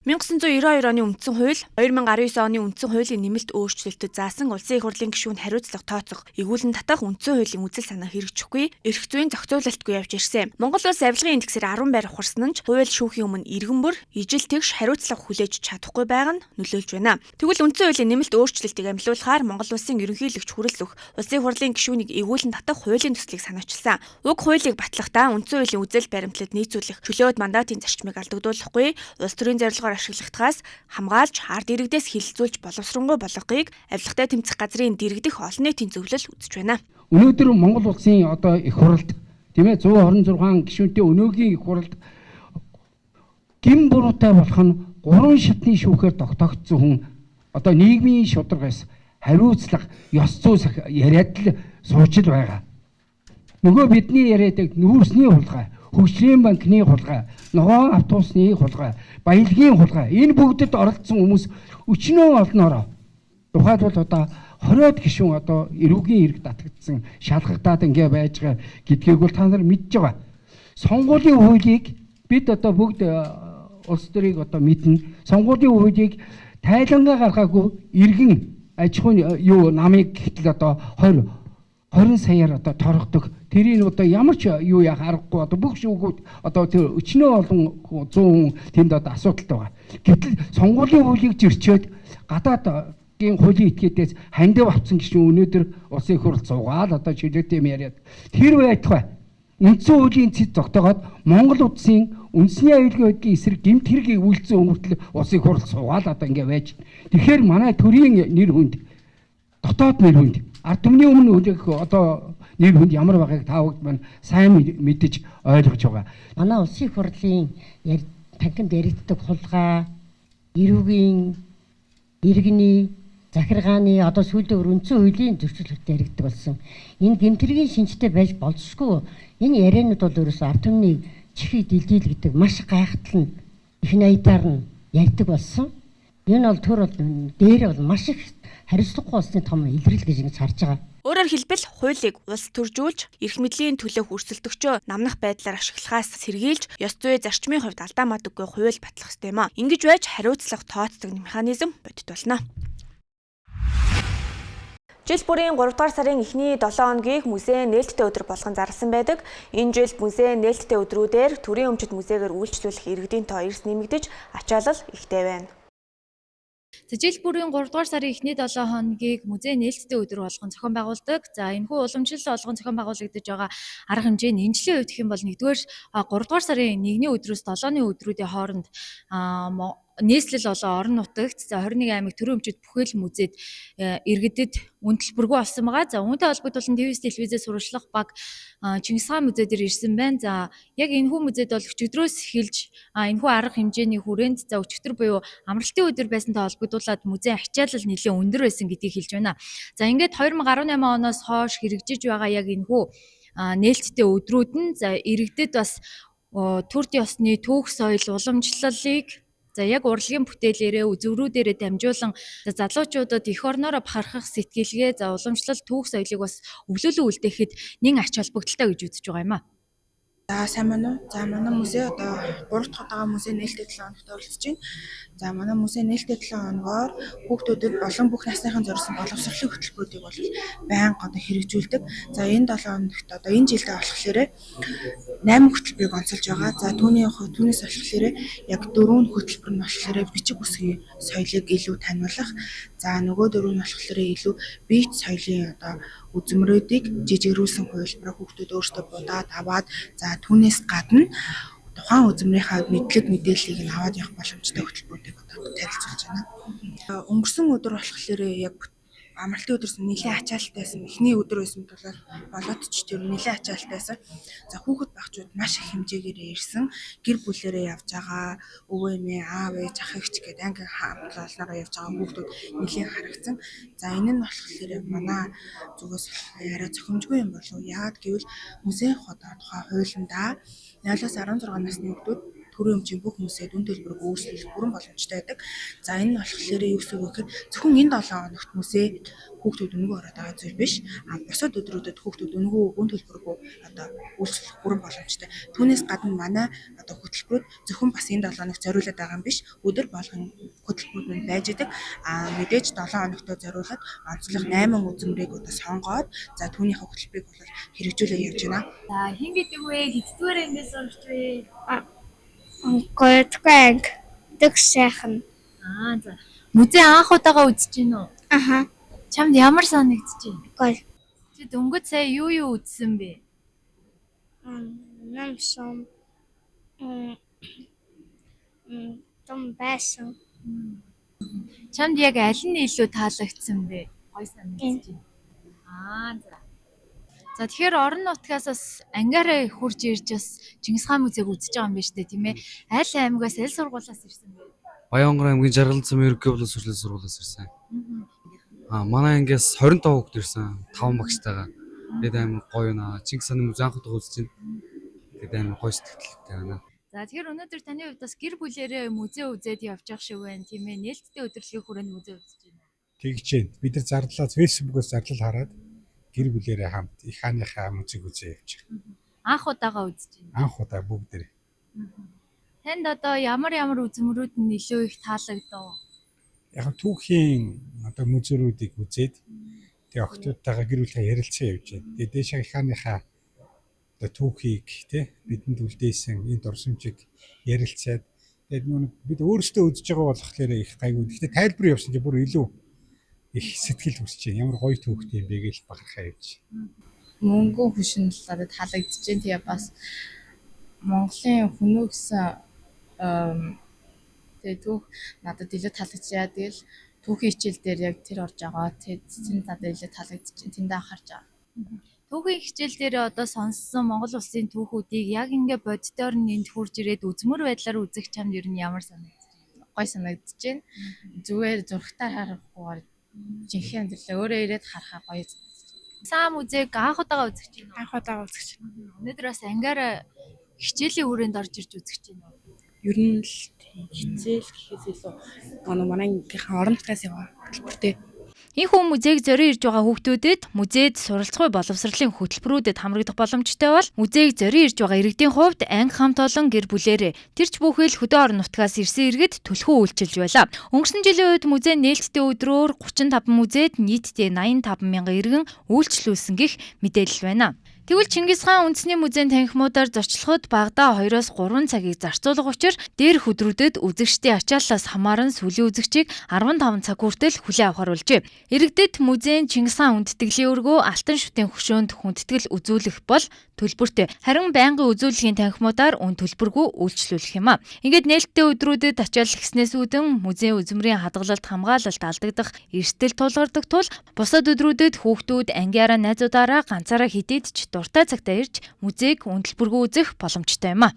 1992 оны үндсэн хууль, 2019 оны үндсэн хуулийн нэмэлт өөрчлөлтөд заасан улсын их хурлын гишүүнд хариуцлага тооцох, эргүүлэн татах үндсэн хуулийн үзэл санаа хэрэгжихгүй, эрх зүйн зохицуулалтгүй явж ирсэн. Монгол Улс авилгын индексээр 10 байр ухарсан нь хууль шүүхийн өмнө иргэн бүр ижил тэгш хариуцлага хүлээж чадахгүй байг нь нөлөөлж байна. Тэгвэл үндсэн хуулийн нэмэлт өөрчлөлтийг амлиулахаар Монгол Улсын ерөнхийлөгч хүрэл өгөх, улсын их хурлын гишүүнийг эргүүлэн татах хуулийн төслийг санаачилсан. Уг хуулийг батлахдаа үндсэн хуулийн үзэл баримтлалд нийцүүлэх, чөлөөт мандатын зарчмыг алдагдуулахгүй, улс төрийн зорилгоор ашиглахдаас хамгаалж ард иргэдээс хилэлцүүлж боловсронгуй болгохыг авилгатай тэмцэх газрын дэргэдэх олон нийтийн зөвлөл үзэж байна. Өнөөдөр Монгол улсын одоо их хуралд тийм ээ 126 гишүүнтэй өнөөгийн их хуралд гин буруутай болох нь 3 шатны шүүхээр тогтоогдсон хүн одоо нийгмийн шударгаас хариуцлага ёс зүйс яриад л сууж л байгаа. Нөгөө бидний яриадаг нүүрсний хулгай, хөгжлийн банкны хулгай, ногоон автобусны хулгай, баялагын хулгай энэ бүгдэд оролцсон хүмүүс өчнөө олноороо тухайлбал одоо 20-од гишүүн одоо эрүүгийн хэрэг татагдсан шалгагдаад ингээ байж байгаа гэдгийг бол та нар мэдж байгаа. Сонгуулийн хуулийг бид одоо бүгд улс төрийг одоо мэднэ. Сонгуулийн хуулийг тайлангаа гаргаагүй иргэн аж ахуйн юу намыг гэтэл одоо 20 саяар одоо торгодог. Тэрийг одоо ямар ч юу яах аргагүй одоо бүх шүүгүүд одоо тэр өчнөө олон 100 хүн тэнд одоо асуудалтай байгаа. Гэтэл сонгуулийн хуулийг зөрчөөд гадаадын хуулийн этгээдээс хандив авсан гişүүн өнөөдөр улсын их хурл суугаад одоо чөлөөтэй юм яриад тэр байтугай үндсэн хуулийн цэд зогтоогоод Монгол улсын үндэсний аюулгүй байдлын эсрэг гэмт хэргийг үйлцэн хүмүүтэл улсын их хурл суугаад одоо ингэ байж. Тэгэхээр манай төрийн нэр хүнд дотоод нэр хүнд ард түмний өмнө үлээх одоо нэр хүнд ямар байгааг та бүгд маань сайн мэдэж ойлгож байгаа. Манай улсын их хурлын танхимд яригддаг хулгай, эрүүгийн, иргэний, захиргааны одоо сүүлийн үндсэн хуулийн зөрчилдөлтөд яригддаг болсон. Энэ гэмтрийн шинжтэй байж болзошгүй. Энэ яриануд бол ерөөсөө ард түмний чихийг дэлдийл гэдэг маш гайхалтай их наядаар нь ярьдаг болсон. Энэ бол төр бол дээр бол маш их хариуцлагагүй болсны том илрэл гэж ингэж харж байгаа. Өөрөөр хэлбэл хуулийг улс төржүүлж, эрх мэдлийн төлөөх өрсөлдөгчөө намнах байдлаар ашиглахаас сэргийлж, ёс зүйн зарчмын хувьд алдаа мадаггүй хууль батлах ёстой юм а. Ингэж байж хариуцлага тооцдог механизм бодит болно. Жил бүрийн 3 дугаар сарын эхний 7 хоногийг музейн нээлттэй өдөр болгон зарласан байдаг. Энэ жил музейн нээлттэй өдрүүдээр төрийн өмчит музейгээр үйлчлүүлэх иргэдийн тоо эрс нэмэгдэж, ачаалал ихтэй байна. Жил бүрийн 3 дугаар сарын эхний 7 хоногийг музейн нээлттэй өдөр болгон зохион байгуулдаг. За энэхүү уламжлал болгон зохион байгуулагдаж байгаа арга хэмжээний энэчлийн хувьд гэх юм бол 1-р 3 дугаар сарын 1-ний өдрөөс 7-ны өдрүүдийн хооронд нийслэл болон орон нутагт 21 аймаг төрийн өмчит бүхэл музейд иргэдэд үнэлбэргүй болсон байгаа. За үүнтэй холбогдуулан ТV-с телевизээс сурвалжлах баг Чингис хаан музей дээр ирсэн байна. За яг энэхүү музейд бол өчигдрөөс эхэлж энэхүү арга хэмжээний хүрээнд за өчигдөр буюу амралтын өдөр байсантай холбогдуулаад музейн ачаалал нэлээд өндөр байсан гэдгийг хэлж байна. За ингээд 2018 оноос хойш хэрэгжиж байгаа яг энэхүү нээлттэй өдрүүд нь за иргэдэд бас төрд ёсны түүх соёл уламжлалыг за яг урлагийн бүтээлээрээ үзүүрүүдээрээ дамжуулан залуучуудад эх орноороо бахархах сэтгэлгээ за уламжлал түүх соёлыг бас өвлөөлөн үлдээхэд нэн ач холбогдолтой гэж үзэж байгаа юм а. За сайн байна уу? За манай музей одоо 3 дахь удаага музей нээлттэй 7 хоногт оролцож байна. За манай музей нээлттэй 7 хоногоор хүүхдүүдэд болон бүх насныхан зориулсан боловсролын хөтөлбөрүүдийг бол байнга одоо хэрэгжүүлдэг. За энэ 7 хоногт одоо энэ жилдээ болохоор 8 хөтөлбөрийг онцолж байгаа. За түүнээс болохоор яг 4 хөтөлбөр нь болохоор бичиг үсгийн соёлыг илүү таниулах. За нөгөө 4 нь болохоор илүү биет соёлын одоо үзмрүүдийг жижигрүүлсэн хувилбараа хүүхдүүд өөрсдөө будаад аваад за түүнээс гадна тухайн үзмрийнхаа мэдлэг мэдээллийг нь аваад явах боломжтой хөтөлбөрүүдийг одоо танилцуулж байна. Өнгөрсөн өдөр болохоор яг амралтын өдрөөс нэлээд ачаалтайсэн. Эхний өдөр байсан болоод ч тэр нэлээд ачаалтайсэн. За хүүхэд багчууд маш их хэмжээгээр ирсэн. Гэр бүлээрээ явж байгаа өвөө эмээ, аав ээж, ах эгч гэдэг ангийн хамтлалнаараа явж байгаа хүүхдүүд нэлээд харагдсан. За энэ нь болохоор манай зүгээс арай зохимжгүй юм болов уу? Яагаад гэвэл музейн тухай хуулиндаа 0-16 насны хүүхдүүд төрийн өмчийн бүх хүмүүсээ дүн төлбөрөөр үйлчлүүлэх бүрэн боломжтой байдаг. За энэ нь болохоор юу гэсэн үг гэхээр зөвхөн энэ 7 хоногт музей хүүхдүүд өнгөө ороод байгаа зүйл биш. Бусад өдрүүдэд хүүхдүүд өнгөө дүн төлбөрөөр үйлчлүүлэх бүрэн боломжтой. Түүнээс гадна манай хөтөлбөрүүд зөвхөн бас энэ 7 хоногт зориулаад байгаа юм биш. Өдөр болгон хөтөлбөрүүд нь байж идэг. Мэдээж 7 хоногтоо зориулаад онцлог 8 үзмрийг сонгоод за түүнийхээ хөтөлбөрийг бол хэрэгжүүлээ явж байна. За хин гэдэг вэ? Хэддүгээр ангиас орж вэ? 3-р анги дэх сайхан. За. Музей анх удаага үзэж гин үү? Аха. Чамд ямар санагдаж байна? Гол. Чи дөнгөж сая юу үзсэн бэ? Намсан. Том байсан. Чамд яг аль нь илүү таалагдсан бэ? Гой санагдаж байна. За. За тэгэхээр орон нутгаас бас ангиараа хурж ирж бас Чингис хаан музейг үзэж байгаа юм байна шүү дээ, тийм ээ. Аль аймагаас аль сургуулиас ирсэн бэ? Баянгар аймгийн Жаргалзам ерөнхий боловсролын сургуулийн сургуулиас ирсэн. Манай ангиас 25 хүүхэд ирсэн. 5 багштайгаа. Тэгээд амар гоё наа. Чингис хааны музей анх удаа үзэж байна. Тэгээд амар гоё сэтгэлтэй байна. За тэгэхээр өнөөдөр таны хувьд бас гэр бүлээрээ музей үзээд явж явах шиг байна, тийм ээ. Нээлттэй өдрөлийн хүрээнд музей үзэж байна. Тэгж байна. Бид нар зарлаа Facebook-оос зарлал хараад гэр бүлээрээ хамт их хааныхаа музейг үзээ явж байгаа. Анх удаага үзэж байна. Анх удаа бүгдээрээ. Танд одоо ямар үзмөрүүд нь илүү их таалагдав? Яг түүхийн музейруудыг үзээд тэгээ охтуудтайгаа гэр бүлээ ярилцсан явж байна. Тэгээ дээшээ их хааныхаа түүхийг бидэнд үлдээсэн энэ дурсамжийг ярилцаад тэгээд бид өөрсдөө үзэж байгаа болохоор их гайгүй. Гэхдээ тайлбар явуулсан чинь бүр илүү их сэтгэл хүсэж байна. Ямар гоё түүхтэй юм бэ гэж бахархаа явж. Мөнгөн хөшин надад таалагдж байна. Тэгээ бас Монголын хүнөө гэсэн тэгээ түүх надад илүү таалагдчихаа. Тэгэл түүхийн хичээл дээр яг тэр орж байгаа. Тэгээд надад илүү таалагдж байна. Тэнд анхаарч байгаа. Түүхийн хичээл дээр одоо сонссон Монгол улсын түүхүүдийг яг ингээ боддоор нэнд хурж ирээд үзмөр байдлаар үзэх чамд ер нь ямар санагдаж байна? Гоё санагдаж байна. Зүгээр зургатаар харахгүйгээр жинхэнэ амьдралаа өөрөө ирээд харахаа гоё. Саа музейг анх удаага үзэж байна уу? Анх удаага үзэж байна. Өнөөдөр бас ангиараа хичээлийн хүрээнд орж ирж үзэж байна уу? Ер нь л хичээл гэхээс илүү манай ангийнхаа орон нутгаас яваа хөтөлбөртэй. Ийхүү музейг зориулж ирж байгаа хүүхдүүдэд музейд суралцах боловсролын хөтөлбөрүүдэд хамрагдах боломжтой бол музейг зориулж ирж байгаа иргэдийн хувьд анги хамт олон гэр бүлээрээ тэрч бүхэл хөдөө орон нутгаас ирсэн иргэд түлхүү үйлчилж байлаа. Өнгөрсөн жилийн үед музей нээлттэй өдрөөр 35 музейд нийтдээ 85 мянган иргэн үйлчлүүлсэн гэх мэдээлэл байна. Тэгвэл Чингис хаан үндэсний музейн танхимуудаар зочлоход багадаа 2-3 цагийг зарцуулах учраас дээрх өдрүүдэд үзэгчдийн ачааллаас хамааран сүлийн үзэгчийг 15 цаг хүртэл хүлээн авахар болжээ. Иргэдэд музейн Чингис хаан хүндэтгэлийн өргөө алтан шүтэн хөшөөнд хүндэтгэл үзүүлэх бол төлбөртэй. Харин байнгын үзүүлэлгийн танхимуудаар үн төлбөргүй үйлчлүүлэх юм а. Ингээд нээлттэй өдрүүдэд ачаал гиснээс үүдэн музейн үзмрийн хадгалалт хамгаалалт алдагдах эрсдэл тулгардаг тул бусад өдрүүдэд хүүхдүүд ангиараа найзуудаараа ганцаараа хидээд ч дуртай цагтаа ирж музейг үн төлбөргүй үзэх боломжтой юм а.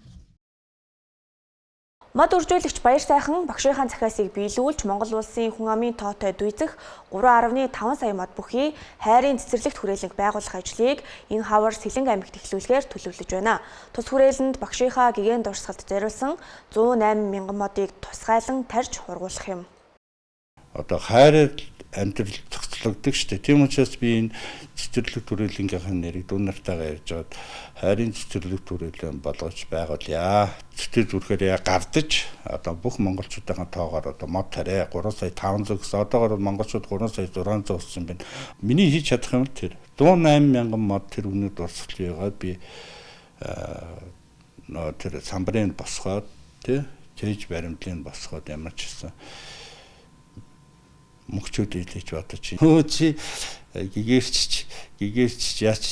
Мод үржүүлэгч Баяр сайхан багшийнхаа захиасыг биелүүлж Монгол улсын хүн амын тоотой дүйцэх 3.5 сая мод бүхий хайрын цэцэрлэгт хүрээлэнг байгуулах ажлыг энэ хавар Сэлэнг аймагт эхлүүлэхээр төлөвлөж байна. Тус хүрээлэнд багшийнхаа гэгээн дурсгалд зориулсан 108 мянган модыг тусгайлан тарьж хургуулах юм. Одоо хайраар амьдрал зохицлогддог шүү дээ. Тийм учраас би энэ цэцэрлэгт хүрээлэнгийнхээ нэрийг дүү нартайгаа ярьж байгаад хайрын цэцэрлэгт хүрээлэн болгож байгуулъя. Цэцэр зүрхээр гардаж одоо бүх монголчуудын тоогоор одоо мод тарай 3 сая 500 гэсэн одоогоор монголчууд 3 сая 600 болсон байна. Миний хийж чадах юм тэр 108 мянган мод тэр үнэт дурсгалыг би тэр самбарын босгоод тий чэйж баримтлын босгоод ямар ч гэсэн мөхчүүд илж бодож байна. Чи гэгэрч яач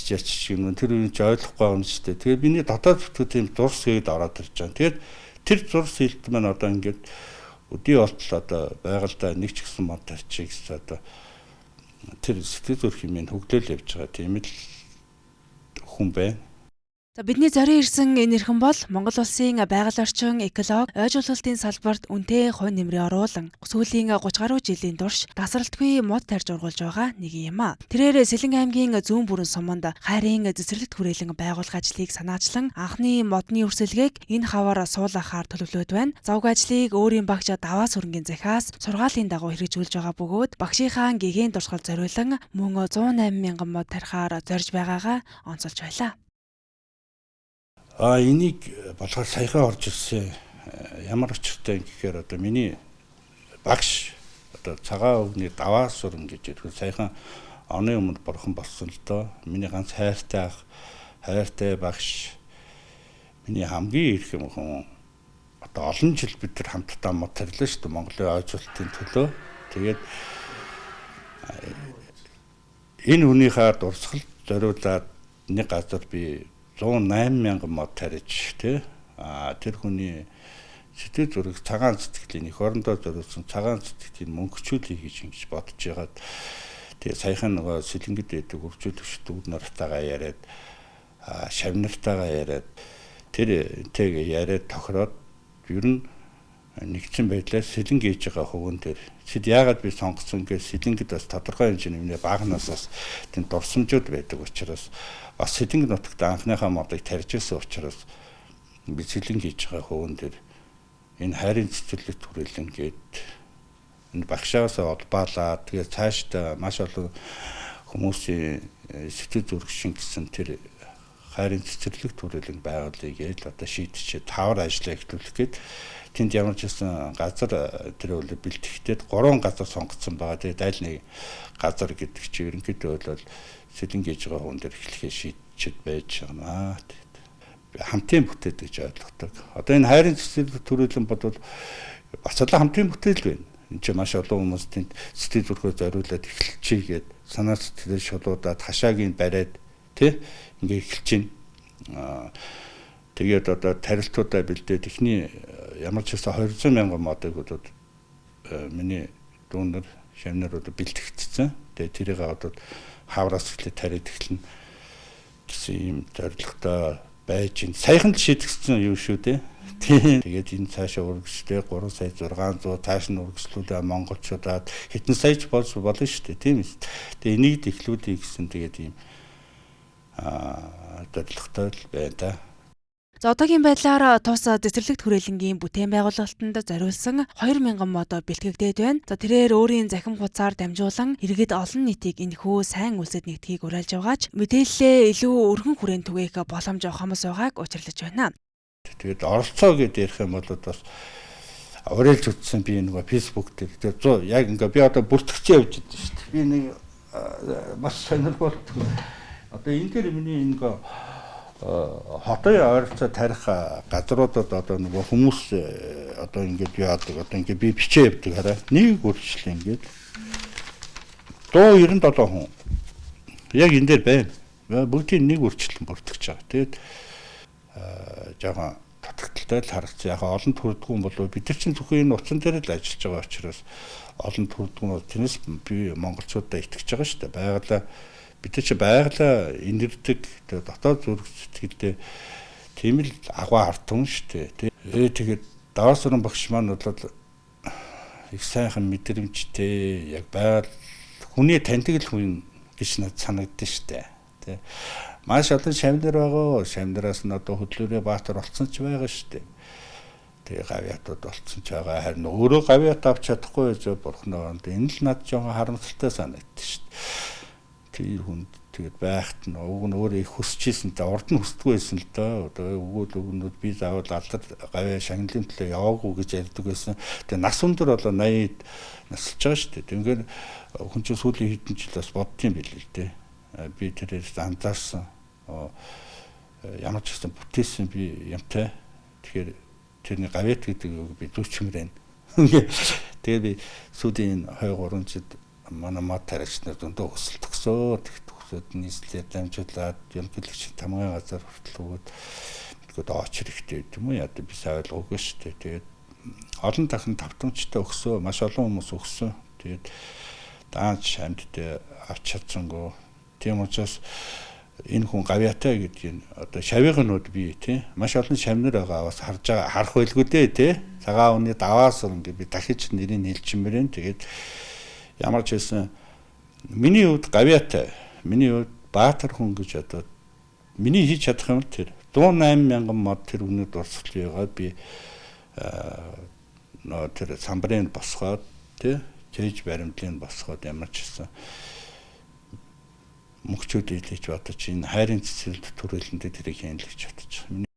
юм тэр үн ч ойлгохгүй юм шүү дээ. Тэгээд миний дотоод бүтээн дурс хийгээд ороод ирж байгаа. Тэгээд тэр зурс хэлт маань одоо ингээд өдий болтол одоо байгальдаа нэг ч гэсэн мод тарчих гэсэн одоо тэр сэтгэл зүрх хэмээн хөглөөл явж байгаа тийм л хүн байна. За бидний зорин ирсэн энэ эрхэм бол Монгол улсын байгаль орчин, экологи, ойжуулалтын салбарт үнэтэй хувь нэмрээ оруулан сүүлийн 30 гаруй жилийн турш тасралтгүй мод тарьж ургуулж байгаа нэг юм а. Тэрээр Сэлэнг аймгийн зүүн бүрэн суманд хайрын цэцэрлэгт хүрээлэн байгуулах ажлыг санаачлан анхны модны өрсөлдөгийг энэ хаваар суулгахаар төлөвлөд байна. Завг ажлыг өөрийн багш Даваа сүрэнгийн захиас сургаалын дагуу хэрэгжүүлж байгаа бөгөөд багшийнхаа гэгээн дурсгал зориулан мөн 108 мянган мод тарихаар зорж байгаагаа онцолж байлаа. Энийг болохоор саяхан орж ирсэн ямар учиртай гэхээр одоо миний багш одоо цагаан өвгний Даваа сүрэн гэж хэлдэг. Саяхан оны өмнө бурхан болсон л доо. Миний ганц хайртай багш. Миний хамгийн их юм хүн. Одоо олон жил бид нар хамтдаа мод тарилаа шүү дээ Монголын ойжуулалтын төлөө. Тэгээд энэ хүнийхээ дурсгал зориулаад нэг газар би 108 мянган мод тарьж тий тэр хүний сэтгэл зүрх цагаан сэтгэлийн их орондоо зориулсан цагаан сэтгэлийн мөнгөчүүлэх гэж ингэж бодож байгаад тэгээ саяхан нөгөө Сэлэнгэд байдаг үржүүлэгч дүүд нартайгаа яриад шавнартайгаа яриад тэр тэг яриад тохироод ер нь нэгдсэн байдлаар Сэлэнг ээж байгаа хөвгөн тэр сэд яагаад би сонгосон гэж Сэлэнгэд бас тодорхой хэмжээний багнаас бас тэнд дурсамжууд байдаг учраас бас Сэлэнг нутагт анхныхаа модыг тарьж ирсэн учраас би Сэлэнг хийж байгаа хөвгөн тэр энэ хайрын цэцэрлэгт хүрээлэн гээд энэ багшаасаа олбаалаа тэгээ цаашдаа маш олон хүмүүсийн сэтгэл зүрх шингэсэн тэр хайрын цэцэрлэгт хүрээлэн байгуулъя гэж одоо шийдчихээ тавар ажиллаа эхлүүлэх гээд тэнд ямар ч гэсэн газар тэр үл бэлтгэхдээ 3 газар сонгогдсон байгаа. Тэгээд аль нэг газар гэдэг чинь ерөнхийдөө бол Сэлэнг ээж байгаа хүн дээр эхлэхээ шийдчихэд байж байгаа. Хамтын бүтээл гэж ойлгодог. Одоо энэ хайрын цэцэрлэг төрөлн бодвол бас л хамтын бүтээл байна. Энд чинь маш олон хүмүүс тэнд сэтгэл зүрхөө зориулаад эхэлчихье гэд санаа сэтгэлээ шулуудаад хашаагийн бариад тий ингээ эхэлж байна. Тэгээд одоо тарилтуудаа бэлдээд ихний ямар ч гэсэн 200 мянган модыг бол миний дүүнэр шавнар одоо бэлтгэгдсэн. Тэгээд тэрийг одоо хавраас эхлээд тариад эхэлнэ гэсэн юм зорилготой байж ин саяхан л шийдэгдсэн юм шүү дээ. Тэгээд энэ цаашаа үргэлжлээ 3 сая 600 цааш нь үргэлжлүүлээ монголчуудад хэдэн саяч болно шүү дээ тийм ээ. Тэгээд энийг эхлүүлэе гэсэн тэгээд ийм зорилготой л байна да. За одоогийн байдлаар тус цэцэрлэгт хүрээлэнгийн бүтээн байгуулалтанд зориулсан 2000 мод бэлтгэгдээд байна. За тэрээр өөрийн захин хуудасаар дамжуулан иргэд олон нийтийг энэхүү сайн үлсэд нэгдхийг уриалж байгаач мэдээлэлээ илүү өргөн хүрээнд түгээх боломж хомос байгааг учирлаж байна. Тэгээд оролцоо гэдээ ярих юм бол бас уриалж утсан би нөгөө фэйсбүүк дээр 100 яг ингээ би одоо бүртгэж явж байгаа шүү дээ. Би нэг маш сонирхолтой. Одоо энэ дээр миний ингээ хотын ойролцоо тарих газруудад одоо нөгөө хүмүүс одоо ингээд яадаг одоо ингээд би бичээ явдаг хараа нэг үргэлжлээ ингээд 197 хүн яг энэ дээр байна. Бүгдийн нэг үргэлжлэн бүртгэж байгаа. Тэгээд жаахан татгталтай л харагдсан. Яг олон төрдгөө болов бид нар чинь зөвхөн энэ утсан дээр л ажиллаж байгаа учраас олон төрдгөө тэрнээс би монголчуудаа итгэж байгаа шүү дээ. Байгалаа бид чи байгалаа инэрдэг дотоод зүрх сэтгэлдээ тийм л агуу ард түмэн шүү дээ. Тэгээд Даваа сүрэн багш маань бол их сайхан мэдрэмжтэй яг байгаль хүний таньдаг л хүн гэж надад санагдсан шүү дээ. Тэ маш олон шавнар байгаа. Шавнараас нь одоо хөдлөөрөө баатар болсон ч байгаа шүү дээ. Тэгээ гавьяатууд болсон ч байгаа. Харин өөрөө гавьяат авч чадахгүй зөв бурхнаа. Энэ л надад жоохон харамсалтай санагдсан шүү дээ. Тэр хүнд тэгээд байхт нь уг нь өөрөө их хүсчихсэн та урд нь хүсдэггүй байсан л доо. Одоо өгнүүд би заавал алдар гавьяа шагналын төлөө яваагүй гэж ярьдаг байсан. Тэгээд нас өндөр болоо 80-д насалж байгаа шүү дээ. Тэгээд хүн чинь сүүлийн хэдэн жил бас боддсон байл л дээ. Би тэрээс анзаарсан. Ямар ч гэсэн бүтээсэн би юмтай. Тэгэхээр тэрний гавьяат гэдэг би зүчмээр байна. Тэгээд би сүүлийн 2-3 жил манай мод таригчнаар дөндөө өсөлт өгсөө. Тэгтгсүүд нийслэлээр дамжуулаад ерөнхийлөгч тамгын газар хүртэл өгөөд очир ихтэй юм уу яа би сайн ойлгоогүй шүү дээ. Тэгээд олон дахин тавтамжтай өгсөө маш олон хүмүүс өгсөн. Тэгээд даанч амьдтай авч чадсангүй. Тийм учраас энэ хүн гавьяатай гэдгийг одоо шавийнхнууд бий тий маш олон шавнар байгаа бас харах байлгүй дээ тий цагаан үний даваас ингээд би дахиж нэрийг хэлчихмээр энэ тэгээд ямар ч хэлсэн миний хувьд гавьяатай миний хувьд баатар хүн гэж одоо миний хийж чадах юм тэр 108,000 мод тэр үнэд дурсгалыг би тэр самбарын босгоод тий жиж баримтлын босгоод ямар ч хэлсэн мөхчүүд илж бодож энэ хайрын цэцэрлэгт төрөлөндөө тэрийг хийн л гэж бодож байна.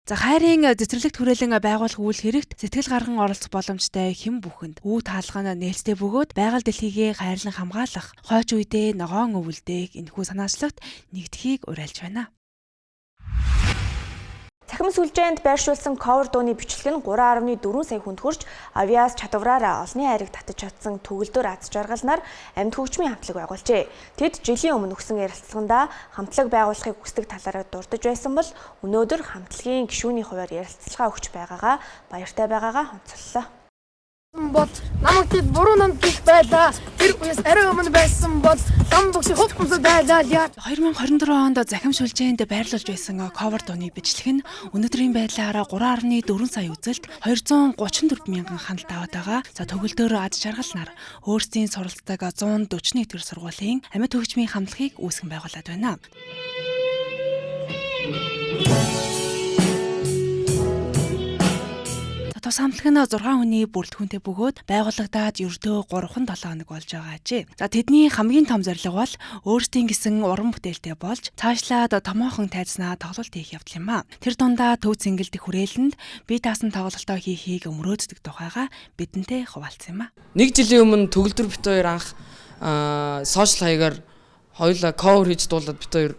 За хайрын цэцэрлэгт хүрээлэн байгуулах үйл хэрэгт сэтгэл гарган оролцох боломжтой хэн бүхэнд үе таалгана нээлттэй бөгөөд байгаль дэлхийгээ хайрлан хамгаалах, хойч үедээ ногоон өвөлдөг энэхүү санаачлагт нэгдэхийг уриалж байна. Цахим сүлжээнд байршуулсан ковер дууны бичлэг нь 3.4 сая хүнд хүрч авиас чадвараараа олонний хайрыг татаж чадсан төгөлдөр аз жаргалнаар амьд хөгжмийн хамтлаг байгуулжээ. Тэд жилийн өмнө өгсөн ярилцлаганда хамтлаг байгуулахыг хүсдэг талаараа дурдж байсан бол өнөөдөр хамтлагийн гишүүний хувьар ярилцлага өгч байгаагаа баяртай байгаагаа онцоллоо. Бод намайг тэд буруу намд гих байлаа. Тэр үеэс арай өмнө байсан бол ном богси хөвгөмсөд байлаа. 2024 онд захим сүлжээнд байрлуулж байсан ковер дууны бичлэг нь өнөөдрийн байдлаараа 3.4 сая үзэлт 234 мянган хяналт аваад байгаа. За төгөлдөр аз жаргалнаар өөрсдийн суралцдаг 141 төр сургуулийн амьд хөгжмийн хамтлагийг үүсгэн байгуулад байна. Тус хамтлаг нь 6 хүний бүрэлдэхүүнтэй бөгөөд байгуулагдаад ердөө 3-7 хоног болж байгаа ч. За тэдний хамгийн том зорилго бол өөрсдийн гэсэн уран бүтээлтэй болж цаашлаад томоохон тайзнаа тоглолт хийх явдал юм а. Тэр дундаа төв цэнгэлдэх хүрээлэнд бие даасан тоглолтоо хийхийг өмрөөддөг тухайга бидэнтэй хуваалцсан юм а. Нэг жилийн өмнө төгөлдөр бит хоёр анх сошиал хаягаар хоёулаа ковер хийж дуулаад бит хоёр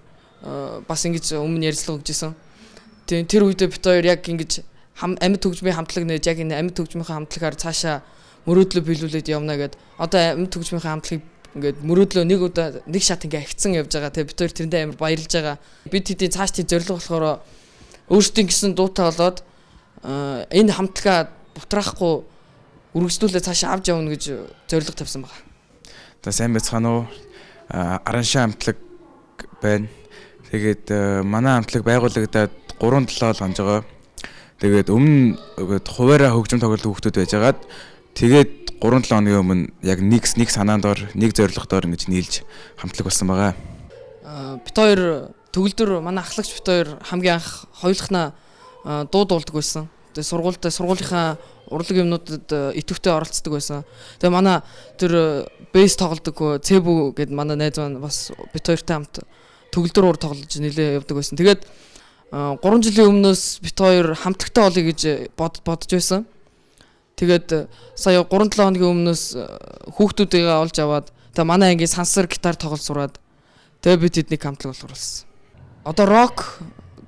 бас ингэж өмнө ярилцлага өгчээсэн. Тэр үедээ бит хоёр яг ингэж амьд хөгжмийн хамтлаг нээж яг энэ амьд хөгжмийн хамтлагаар цаашаа мөрөөдлөө биелүүлээд явна гэд одоо амьд хөгжмийн хамтлагийг ингээд мөрөөдлөө нэг удаа нэг шат ингээ агцсан явж байгаа. Тэгээ бид хоёр тэрэндээ амар баярлж байгаа. Бид хэдийн цааш тий зорилго болохоор өөрсдийн гэсэн дуутай болоод энэ хамтлагаа бутраахгүй үргэлжлүүлээ цаашаа авч явна гэж зорилго тавьсан байгаа. За сайн байцгаана уу? Араншаа хамтлаг байна. Тэгээд манай хамтлаг байгуулагдаад 3-7 хоног байгаа. Тэгээд өмнө хуваараа хөгжим тоглолт хүүхдүүд байжгаад тэгээд 3-7 хоногийн өмнө яг нэг санаанд ор нэг зорилгодоор ингэж нийлж хамтлаг болсон байгаа. Бит хоёр төгөлдөр манай ахлагч бит хоёр хамгийн анх хоёулахнаа дуу дуулдаг байсан. Тэгээд сургуулийнхаа урлаг юмнуудад идэвхтэй оролцдог байсан. Тэгээд манай тэр бейс тоглодог Цэбү гэдэг манай найз маань бас бит хоёртай хамт төгөлдөр уур тоглож нэлээ явдаг байсан. Тэгээд 3 жилийн өмнөөс бит хоёр хамтлагтай болъё гэж бодож байсан. Тэгээд сая 3-7 хоногийн өмнөөс хүүхдүүдээ олж аваад тэгээ манай ангийн сансар гитар тоглож сураад тэгээ бид тэднийг хамтлаг болгоруулсан. Одоо рок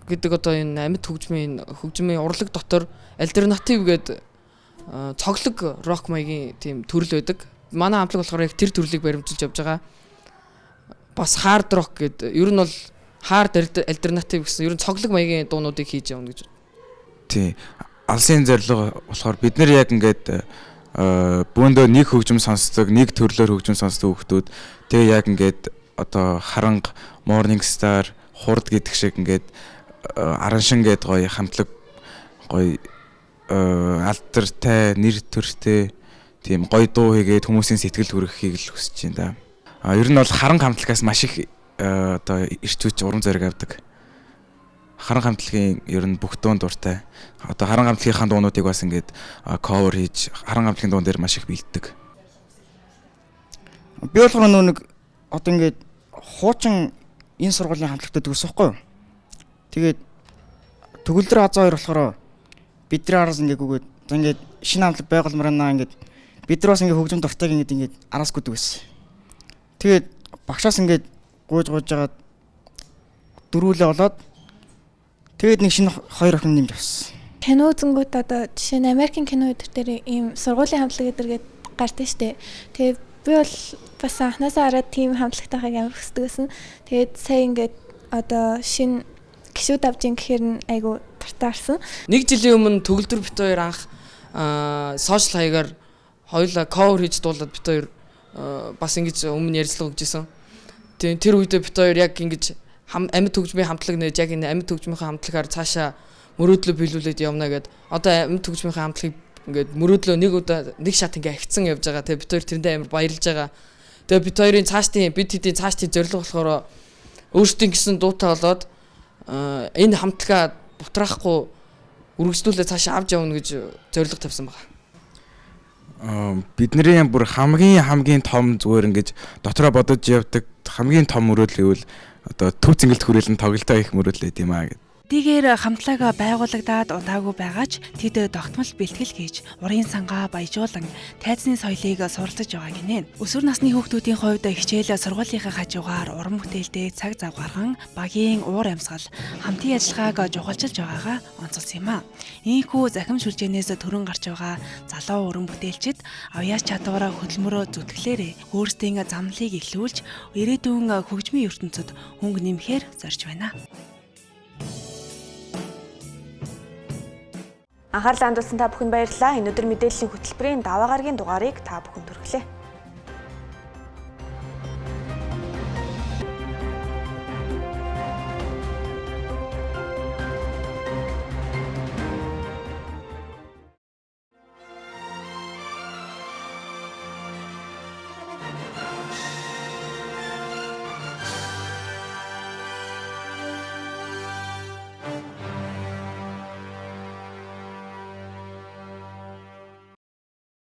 гэдэг одоо энэ амьд хөгжмийн урлаг дотор альтернатив гэдэг цоглог рок маягийн тийм төрөл байдаг. Манай хамтлаг болохоор яг тэр төрлийг баримтжилж явж байгаа. Бас хард рок гэдэг ер нь бол хард альтернатив гэсэн ер нь цоглог маягийн дуунуудыг хийж явна гэж. Тий. Алсын зорилго болохоор бид нар яг ингээд бөөндөө нэг хөгжим сонсдог, нэг төрлөөр хөгжим сонсдог хүүхдүүд тэгээ яг ингээд одоо харанга, Morning Star, хурд гэдэг шиг ингээд араншин гэдэг гоё хамтлаг гоё алдартай, нэр төртэй тийм гоё дуу хийгээд хүмүүсийн сэтгэл хүргэхийг л хүсэж байна да. Ер нь бол харанга хамтлагаас маш их одоо ирч хүч урам зориг авдаг. Харанга хамтлагийн ер нь бүх дуун дуртай. Одоо харанга хамтлагийнхаа дуунуудыг бас ингээд cover хийж харанга хамтлагийн дуун дээр маш их бэлддэг. Би болохоор нэг одоо ингээд хуучин энэ сургуулийн хамтлагтад төгсөв байхгүй юу? Тэгээд төгөлдөр аз хоёр болохоор бидний араас ингээд үгээд за ингээд шинэ хамтлаг байгуулмараа ингээд бид нар бас ингээд хөгжим дуртайг ингээд араас гүдэг байсан. Тэгээд багшаас ингээд гуйж жагаад дөрүүлээ болоод тэгээд нэг шинэ хоёр охин нэмж авсан. Кино үзэнгүүт одоо жишээ нь Америкийн кино өдөр дээр ийм сургуулийн хамтлаг гэдэргээд гардаг штеп. Тэгээд би бол бас анхнаасаа хараад тийм хамтлагтайхыг амар хүсдэг байсан. Тэгээд сая ингээд одоо шинэ гişүүд авч ин гэхээр нь айгу тартаарсан. Нэг жилийн өмнө төгөлдөр бит хоёр анх сошиал хаягаар хоёулаа cover хийж дуулаад бит хоёр бас ингэж өмнө ярилцлага өгчээсэн. Тэр үедээ бид хоёр яг ингэж амьд төгжмийн хамтлаг нээж яг энэ амьд төгжмийн хамтлагаар цаашаа мөрөөдлөө биелүүлээд явна гэд. Одоо амьд төгжмийн хамтлагийг ингээд мөрөөдлөө нэг шат ингээ агцсан явж байгаа. Тэгээ бид хоёр тэрэндээ амар баярлж байгаа. Тэгээ бид хоёрын бид хэдийн цаашдын зорилго болохоор өөрсдийн гэсэн дуутай болоод энэ хамтлагаа бутраахгүй үргэлжлүүлээ цаашаа авч явна гэж зорилго тавьсан байгаа. Бидний бүр хамгийн том зүгээр ингэж дотроо бодож явдаг хамгийн том мөрөөдөл гэвэл одоо төв цэнгэлт хүрээлэн тоглолтоо их мөрөөдлөө юм аа гэдэг. Тийгээр хамтлаг байгуулагдаад удаагүй байгаач тэд тогтмол бэлтгэл хийж урын сангаа баяжуулан тайзны соёлыг суралцж байгаа гинэ. Өсвөр насны хүүхдүүдийн хувьд хичээл сургуулийнхаа хажуугаар уран бүтээлдээ цаг зав гарган багийн уур амьсгал хамтын ажиллагааг жухалчилж байгаагаа онцолсон юм а. Ийхүү захим шүлжээнээс төрөн гарч байгаа залуу уран бүтээлчид авьяас чадвараа хөдөлмөрөө зүтгэлээрээ өөрсдийн замналыг эхлүүлж ирээдүйн хөгжмийн ертөнцид хөнгө нэмэхээр зорж байна. Анхаарлаа хандуулсан та бүхэнд баярлалаа. Энэ өдөр мэдээллийн хөтөлбөрийн даваа гарагийн дугаарыг та бүхэнд хүргэлээ.